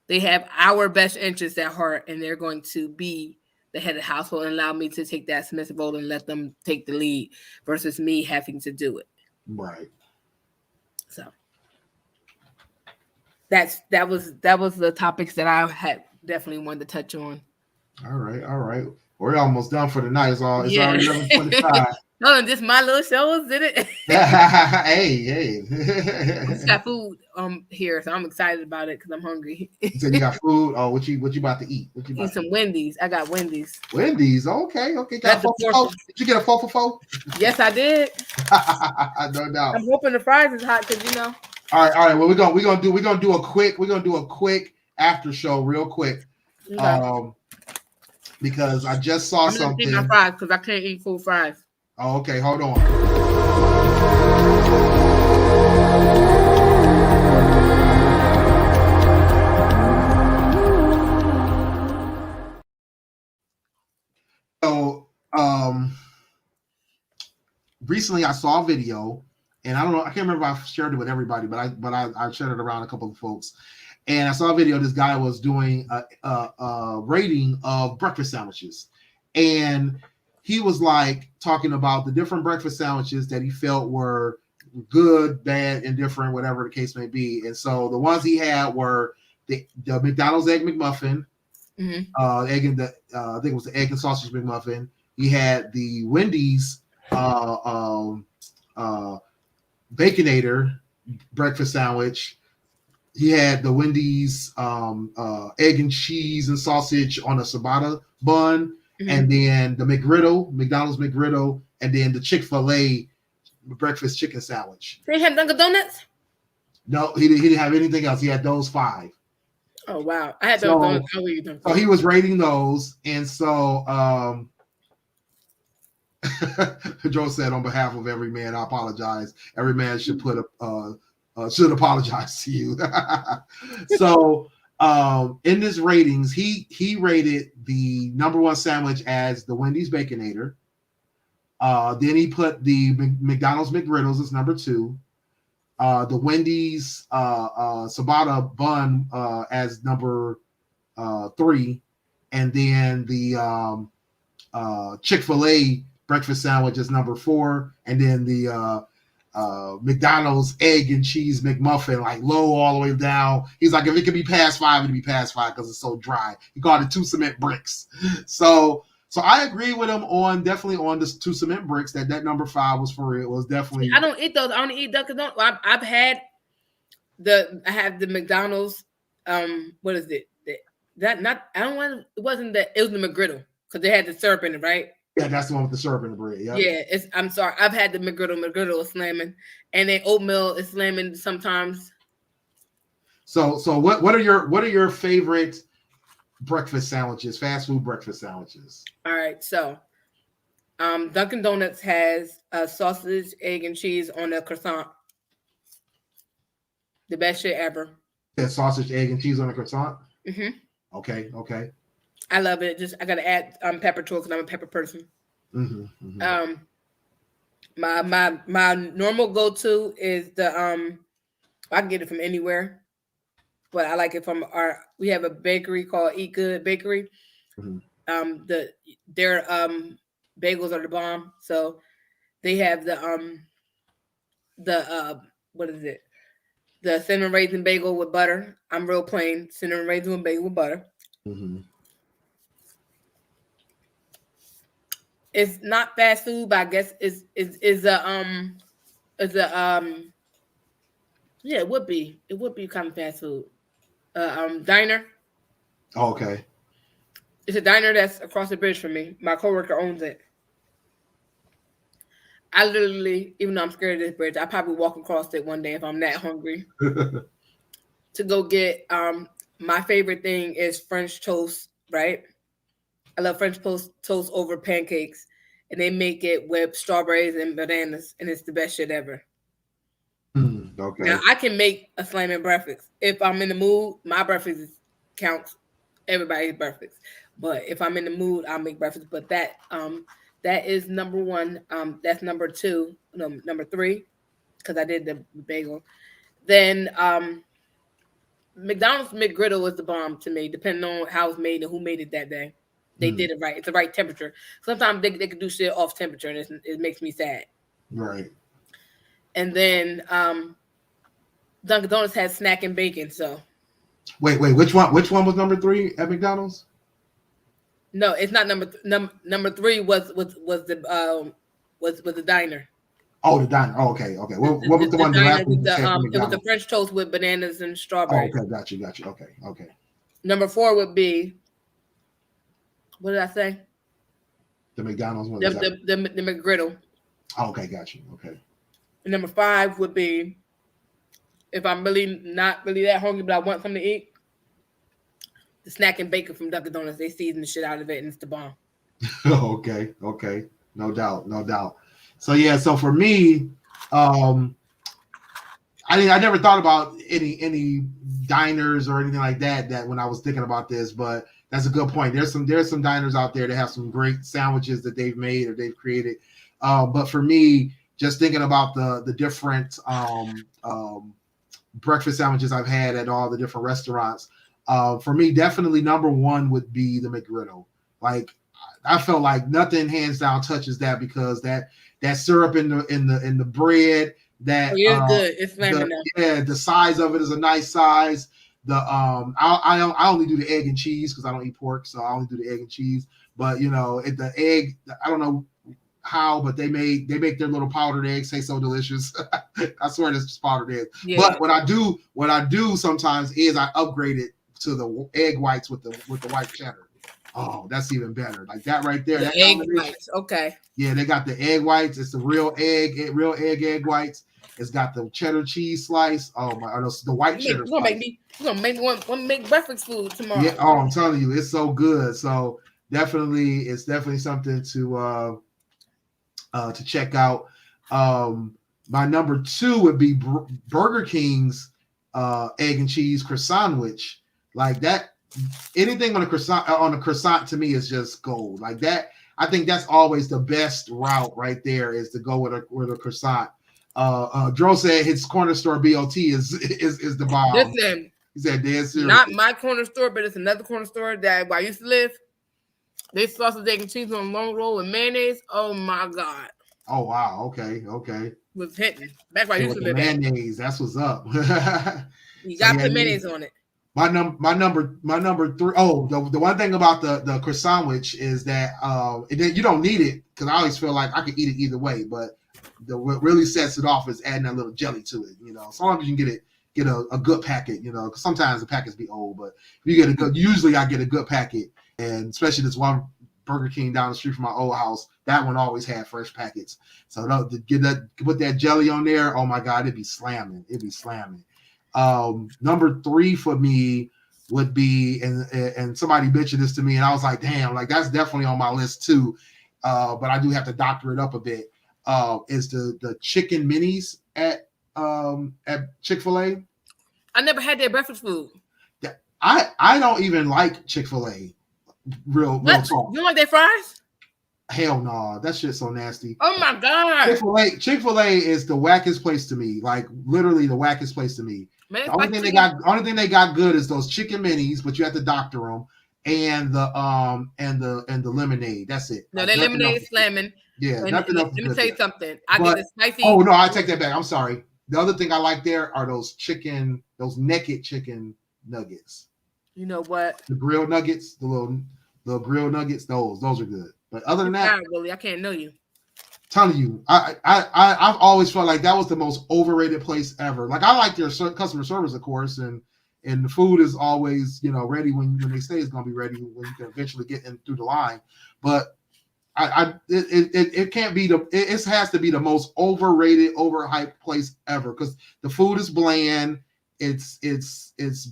they have our best interests at heart, and they're going to be the head of the household and allow me to take that submissive role and let them take the lead versus me having to do it. Right. So that was the topics that I had definitely wanted to touch on. All right. We're almost done for the night. It's already Yeah. 11:25. No, just my little shows, did it? Hey. I just got food here, so I'm excited about it because I'm hungry. So you got food. Oh, what you about to eat? What you about Eat some Wendy's. I got Wendy's. Wendy's. Okay. That's the portion. Did you get a 4 for 4? Yes, I did. No doubt. I'm hoping the fries is hot because All right. Well, we're gonna do a quick after show real quick. Okay. Because I just saw I'm something. Eat my fries because I can't eat full fries. Oh, okay. Hold on. So, recently I saw a video, and I don't know, I can't remember if I shared it with everybody, but I shared it around a couple of folks. And I saw a video. This guy was doing a rating of breakfast sandwiches, and he was like talking about the different breakfast sandwiches that he felt were good, bad, indifferent, whatever the case may be. And so the ones he had were the McDonald's egg McMuffin, egg and I think it was the egg and sausage McMuffin. He had the Wendy's Baconator breakfast sandwich. He had the Wendy's egg and cheese and sausage on a ciabatta bun, and then the McDonald's McGriddle, and then the Chick-fil-A breakfast chicken sandwich. They have Dunkin Donuts? No, he didn't have anything else. He had those 5. Oh wow, I had those. So he was rating those, and so Joe said, on behalf of every man, I apologize. Every man should should apologize to you. So in this ratings, he rated the number 1 sandwich as the Wendy's Baconator. Then he put the McDonald's McGriddles as number 2. The Wendy's ciabatta bun as number 3, and then the Chick-fil-A breakfast sandwich is number 4, and then the McDonald's egg and cheese McMuffin, like low all the way down. He's like, if it could be past 5, it'd be past 5 because it's so dry. He called it 2 cement bricks. So I agree with him definitely on this 2 cement bricks that number 5 was for real. It was definitely. I don't eat those. I only eat Dunkin' Donuts. I have the McDonald's. What is it? It wasn't that. It was the McGriddle because they had the syrup in it, right? Yeah, that's the one with the syrup in the bread. Yep. Yeah, I'm sorry. I've had the McGriddle. McGriddle is slamming, and then oatmeal is slamming sometimes. So what are your favorite breakfast sandwiches? Fast food breakfast sandwiches. All right, so Dunkin' Donuts has a sausage, egg, and cheese on a croissant. The best shit ever. Yeah, sausage, egg, and cheese on a croissant. Mm-hmm. Okay. I love it. Just I gotta add pepper to it because I'm a pepper person. My normal go-to is the I can get it from anywhere, but I like it from we have a bakery called Eat Good Bakery. Their bagels are the bomb. So they have the what is it? The cinnamon raisin bagel with butter. I'm real plain cinnamon raisin bagel with butter. It's not fast food, but I guess is a yeah, it would be kind of fast food. Diner. Oh, okay. It's a diner that's across the bridge from me. My coworker owns it. I literally, even though I'm scared of this bridge, I probably walk across it one day if I'm that hungry. To go get my favorite thing is French toast, right? I love French toast over pancakes, and they make it with strawberries and bananas, and it's the best shit ever. Okay. Now I can make a slamming breakfast if I'm in the mood. My breakfast counts everybody's breakfast, but if I'm in the mood, I'll make breakfast. But that is number 1. That's number 2. No, number 3, because I did the bagel. Then McDonald's McGriddle is the bomb to me, depending on how it's made and who made it that day. They did it right. It's the right temperature. Sometimes they can do shit off temperature, and it makes me sad. Right. And then Dunkin' Donuts has snack and bacon. So wait, which one was number 3 at McDonald's? No, it's not number 3 was the diner. Oh, the diner. Oh, okay. What was the one? Diner with it was the French toast with bananas and strawberries. Oh, okay, got you. Okay. Number 4 would be, what did I say? The McDonald's one. The McGriddle. Oh, okay, got you. Okay. And number 5 would be, if I'm really not really that hungry, but I want something to eat, the snack and bacon from Dunkin' Donuts. They season the shit out of it, and it's the bomb. Okay. No doubt. So yeah, so for me, I never thought about any diners or anything like that when I was thinking about this, but that's a good point. There's some diners out there that have some great sandwiches that they've made or they've created. But for me, just thinking about the different breakfast sandwiches I've had at all the different restaurants, for me, definitely number 1 would be the McGriddle. Like, I felt like nothing hands down touches that, because that syrup in the bread, that it's good. It's slamming up. Yeah, the size of it is a nice size. The I only do the egg and cheese because I don't eat pork, so I only do the egg and cheese. But the egg, I don't know how, but they make their little powdered eggs taste so delicious. I swear it's powdered eggs. Yeah. But what I do sometimes is I upgrade it to the egg whites with the white cheddar. Oh, that's even better. Like that right there. The egg whites. Okay. Yeah, they got the egg whites. It's the real egg whites. It's got the cheddar cheese slice. Oh my! The white cheddar. You're gonna make me want to make breakfast food tomorrow. Yeah. Oh, I'm telling you, it's so good. So it's definitely something to check out. My number 2 would be Burger King's egg and cheese croissant sandwich. Like that. Anything on a croissant to me is just gold. Like that, I think that's always the best route right there, is to go with a croissant. Dro said his corner store BOT is the bomb. Listen, he said dead serious. Not my corner store, but it's another corner store that where I used to live. They sausage, egg, and cheese on a long roll with mayonnaise. Oh my god. Oh wow. Okay. Was hitting back where I used to live. Mayonnaise. That's what's up. You got to put mayonnaise on it. My number 3. Oh, the one thing about the croissant sandwich is that you don't need it, because I always feel like I could eat it either way. But what really sets it off is adding that little jelly to it. So long as you can get a good packet. Because sometimes the packets be old, but if you get a good, usually I get a good packet, and especially this one Burger King down the street from my old house, that one always had fresh packets. So put that jelly on there. Oh my god, it'd be slamming. Number 3 for me would be, and somebody mentioned this to me, and I was like, damn, like that's definitely on my list too. But I do have to doctor it up a bit. Is the chicken minis at Chick-fil-A. I never had their breakfast food. I don't even like Chick-fil-A. Real talk. You don't like their fries? Hell no, that shit's so nasty. Oh my god. Chick-fil-A is the wackest place to me. Like literally the wackest place to me. Man, the only thing they got good is those chicken minis, but you have to doctor them, and the lemonade. That's it. No, that lemonade is slamming. Yeah, let me tell you something. I get the spicy. Oh no, I take that back. I'm sorry. The other thing I like there are those naked chicken nuggets. You know what? The grilled nuggets, the little grilled nuggets. Those are good. But other than that, really, I can't know you. Telling you, I've always felt like that was the most overrated place ever. Like I like their customer service, of course, and the food is always ready when they say it's gonna be ready when you can eventually get in through the line. But it can't be it has to be the most overrated, overhyped place ever, because the food is bland. It's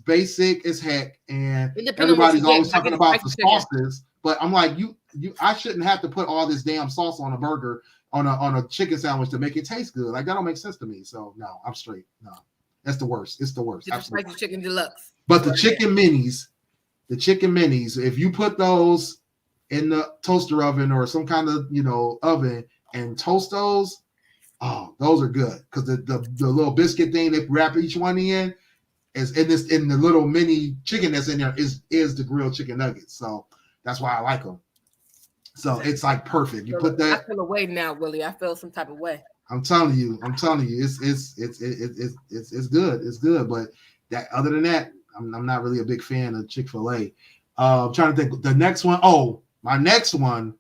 basic as heck, and everybody's always talking about the sauces. But I'm like, I shouldn't have to put all this damn sauce on a burger, on a chicken sandwich to make it taste good. Like that don't make sense to me. So no, I'm straight. No, that's the worst. It's the worst. Just like the chicken deluxe. But the chicken minis, if you put those in the toaster oven or some kind of oven and toast those, oh, those are good, because the little biscuit thing they wrap each one in, is in the little mini chicken that's in there is the grilled chicken nuggets. So that's why I like them. So it's like perfect. You put that. I feel away now, Willie. I feel some type of way. I'm telling you, it's good. It's good. But that other than that, I'm not really a big fan of Chick-fil-A. I'm trying to think the next one. Oh, my next one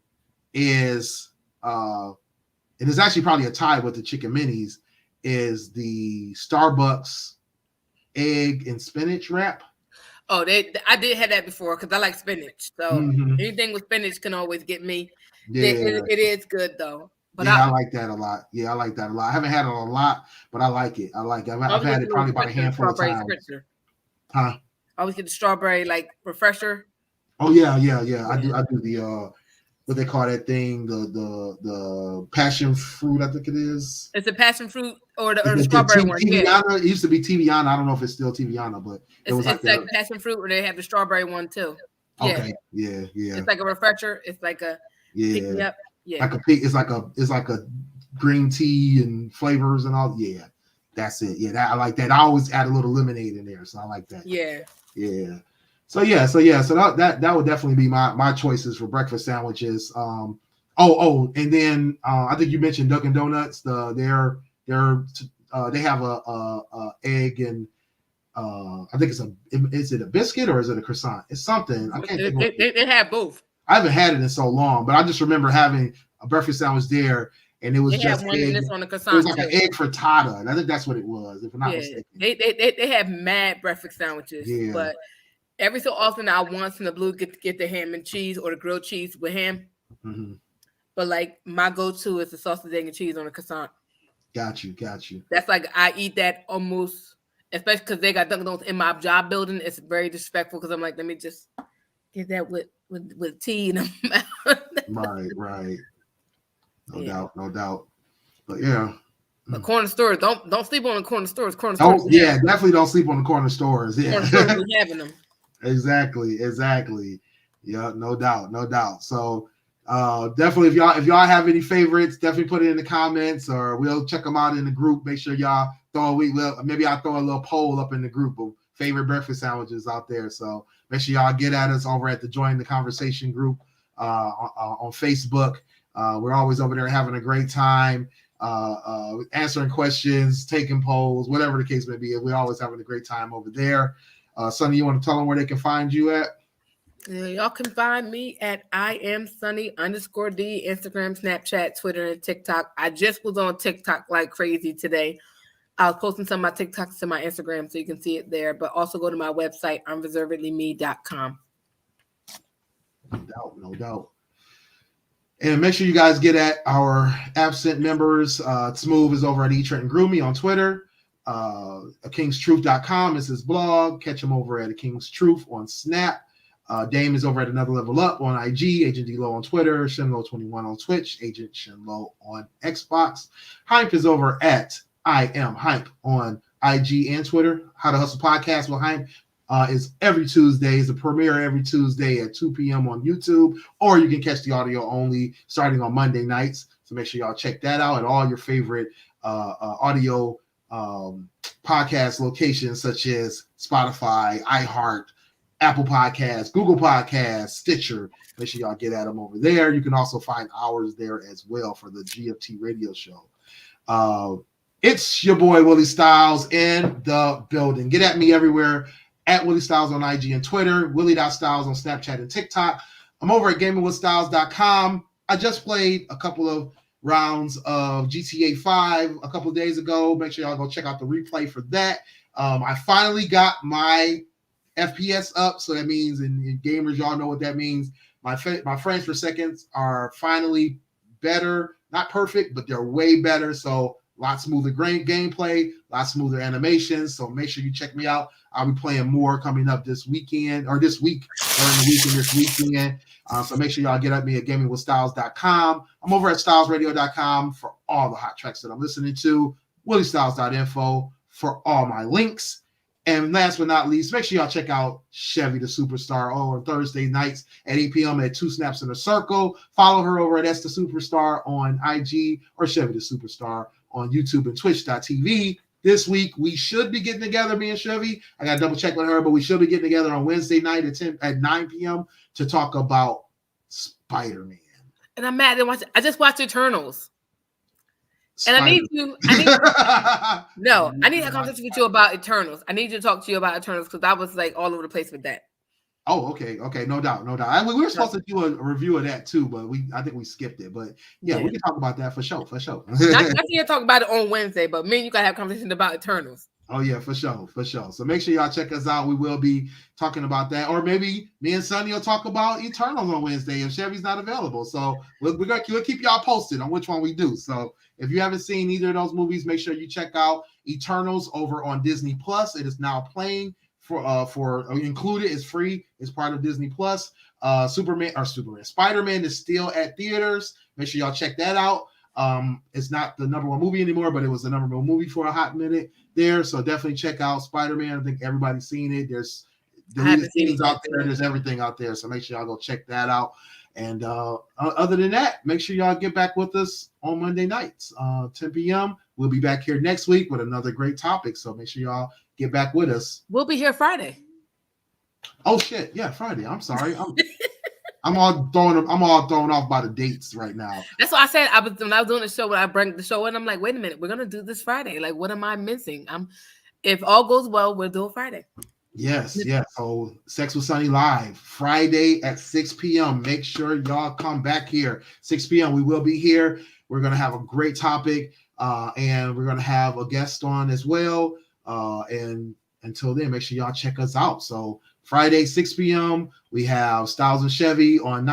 is and it's actually probably a tie with the chicken minis, is the Starbucks egg and spinach wrap. Oh, I did have that before because I like spinach. So anything with spinach can always get me. Yeah, it is good though. But yeah, I like that a lot. Yeah, I like that a lot. I haven't had it a lot, but I like it. I've had it probably about a handful of times. Spritzer. Huh? I always get the strawberry like refresher. Oh yeah. I do the what they call that thing, the passion fruit, I think it is. It's a passion fruit or the strawberry one. Yeah. It used to be Tiviana. I don't know if it's still Tiviana, but it's like passion fruit, or they have the strawberry one too. Yeah. Okay. Yeah. It's like a refresher. It's like a pick me up. Yeah. It's like a green tea and flavors and all. Yeah. That's it. Yeah, I like that. I always add a little lemonade in there, so I like that. Yeah. Yeah. So that would definitely be my choices for breakfast sandwiches. And then I think you mentioned Dunkin Donuts. They have a egg and I think is it a biscuit or is it a croissant? It's something. I can't think. They have both. I haven't had it in so long, but I just remember having a breakfast sandwich there. And it was just one egg. On the croissant. It was like an egg frittata, and I think that's what it was, if I'm not mistaken. They have mad breakfast sandwiches, but every so often I once in a blue get the ham and cheese or the grilled cheese with ham. Mm-hmm. But like my go-to is the sausage, egg, and cheese on the croissant. Got you. That's like I eat that almost, especially because they got Dunkin' Donuts in my job building. It's very disrespectful because I'm like, let me just get that with tea in my mouth. Right. No doubt. But yeah. The corner stores, don't sleep on the corner stores. Definitely don't sleep on the corner stores. Yeah. Corner stores be having them. Exactly. Yeah, no doubt. So definitely if y'all have any favorites, definitely put it in the comments or we'll check them out in the group. Make sure y'all maybe I'll throw a little poll up in the group of favorite breakfast sandwiches out there. So make sure y'all get at us over at the Join the Conversation group on Facebook. We're always over there having a great time, answering questions, taking polls, whatever the case may be. We're always having a great time over there. Sonny, you want to tell them where they can find you at? Yeah, y'all can find me at IamSunny_D, Instagram, Snapchat, Twitter, and TikTok. I just was on TikTok like crazy today. I was posting some of my TikToks to my Instagram so you can see it there, but also go to my website, unreservedlyme.com. No doubt. And make sure you guys get at our absent members. Smooth is over at Eat, Trent, and Groomy on Twitter. KingsTruth.com is his blog. Catch him over at King's Truth on Snap. Dame is over at Another Level Up on IG. Agent D-Lo on Twitter. Shinlo21 on Twitch. Agent Shinlo on Xbox. Hype is over at I Am Hype on IG and Twitter. How to Hustle Podcast with Hype is every Tuesday. It's a premiere every Tuesday at 2 p.m. on YouTube, or you can catch the audio only starting on Monday nights. So make sure y'all check that out at all your favorite audio podcast locations such as Spotify, iHeart, Apple Podcasts, Google Podcasts, Stitcher. Make sure y'all get at them over there. You can also find ours there as well for the GFT radio show. It's your boy Willie Styles in the building. Get at me everywhere at Willie Styles on IG and Twitter, Willie.Styles on Snapchat and TikTok. I'm over at gamingwithstyles.com. I just played a couple of rounds of GTA 5 a couple of days ago. Make sure y'all go check out the replay for that. I finally got my FPS up, so that means in gamers, y'all know what that means. My frames per second are finally better. Not perfect, but they're way better. So a lot smoother gameplay, a lot smoother animations. So make sure you check me out. I'll be playing more coming up this weekend or this week during the weekend, this weekend. So make sure y'all get at me at gamingwithstyles.com. I'm over at stylesradio.com for all the hot tracks that I'm listening to. WillieStyles.info for all my links. And last but not least, make sure y'all check out Chevy the Superstar on Thursday nights at 8 p.m. at 2 Snaps in a Circle. Follow her over at S the Superstar on IG or Chevy the Superstar on YouTube and Twitch.tv. this week. We should be getting together, me and Chevy. I got to double check with her, but we should be getting together on Wednesday night at 9 p.m. to talk about Spider-Man. And I'm mad. I just watched Eternals. And I need I need a conversation with you about Eternals. I need you to talk to you about Eternals because I was like all over the place with that. Oh, okay, no doubt. We were supposed to do a review of that too, but I think we skipped it. But yeah, we can talk about that for sure. Not to talk about it on Wednesday, but me and you gotta have a conversation about Eternals. Oh yeah, for sure. So make sure y'all check us out. We will be talking about that, or maybe me and Sonny will talk about Eternals on Wednesday if Chevy's not available. So we'll keep y'all posted on which one we do. So if you haven't seen either of those movies, make sure you check out Eternals over on Disney Plus. It is now playing for included. It's free. It's part of Disney Plus. Spider-Man is still at theaters. Make sure y'all check that out. It's not the number one movie anymore, but it was the number one movie for a hot minute there. So definitely check out Spider-Man. I think everybody's seen it. There's deleted scenes out there. There's everything out there. So make sure y'all go check that out. And other than that, make sure y'all get back with us on Monday nights, 10 p.m. We'll be back here next week with another great topic. So make sure y'all get back with us. We'll be here Friday. Oh shit! Yeah, Friday. I'm sorry. I'm all thrown off by the dates right now. That's what I said. When I was doing the show, when I bring the show in, I'm like, wait a minute, we're gonna do this Friday. Like, what am I missing? If all goes well, we'll do it Friday. Yes. So Sex with Sunny Live, Friday at 6 p.m. Make sure y'all come back here. 6 p.m. We will be here. We're gonna have a great topic, and we're gonna have a guest on as well. And until then, make sure y'all check us out. So Friday, 6 p.m. We have Styles and Chevy on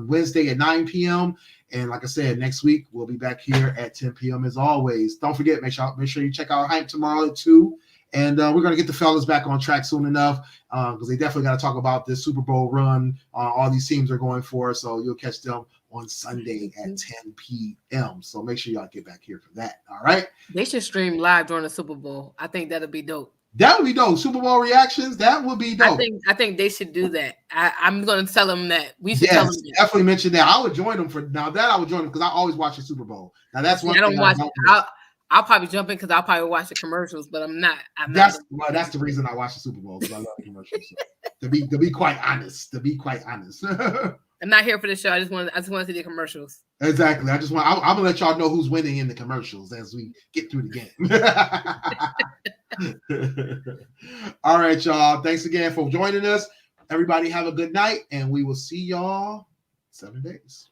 Wednesday at 9 p.m. And like I said, next week we'll be back here at 10 p.m. as always. Don't forget, make sure you check out Hype tomorrow at 2. And we're going to get the fellas back on track soon enough because they definitely got to talk about this Super Bowl run. All these teams are going for, so you'll catch them on Sunday at 10 p.m. So make sure y'all get back here for that. All right. They should stream live during the Super Bowl. I think that'll be dope. That would be dope. Super Bowl reactions. That would be dope. I think they should do that. I'm going to tell them that we should tell them that. Definitely mention that. I would join them because I always watch the Super Bowl. Now that's one. I don't watch it. I'll probably jump in because I'll probably watch the commercials, but I'm not. That's the reason I watch the Super Bowl because I love the commercials. So, to be quite honest. I'm not here for the show. I just want to see the commercials. Exactly. I'm gonna let y'all know who's winning in the commercials as we get through the game. All right, y'all. Thanks again for joining us. Everybody have a good night, and we will see y'all 7 days.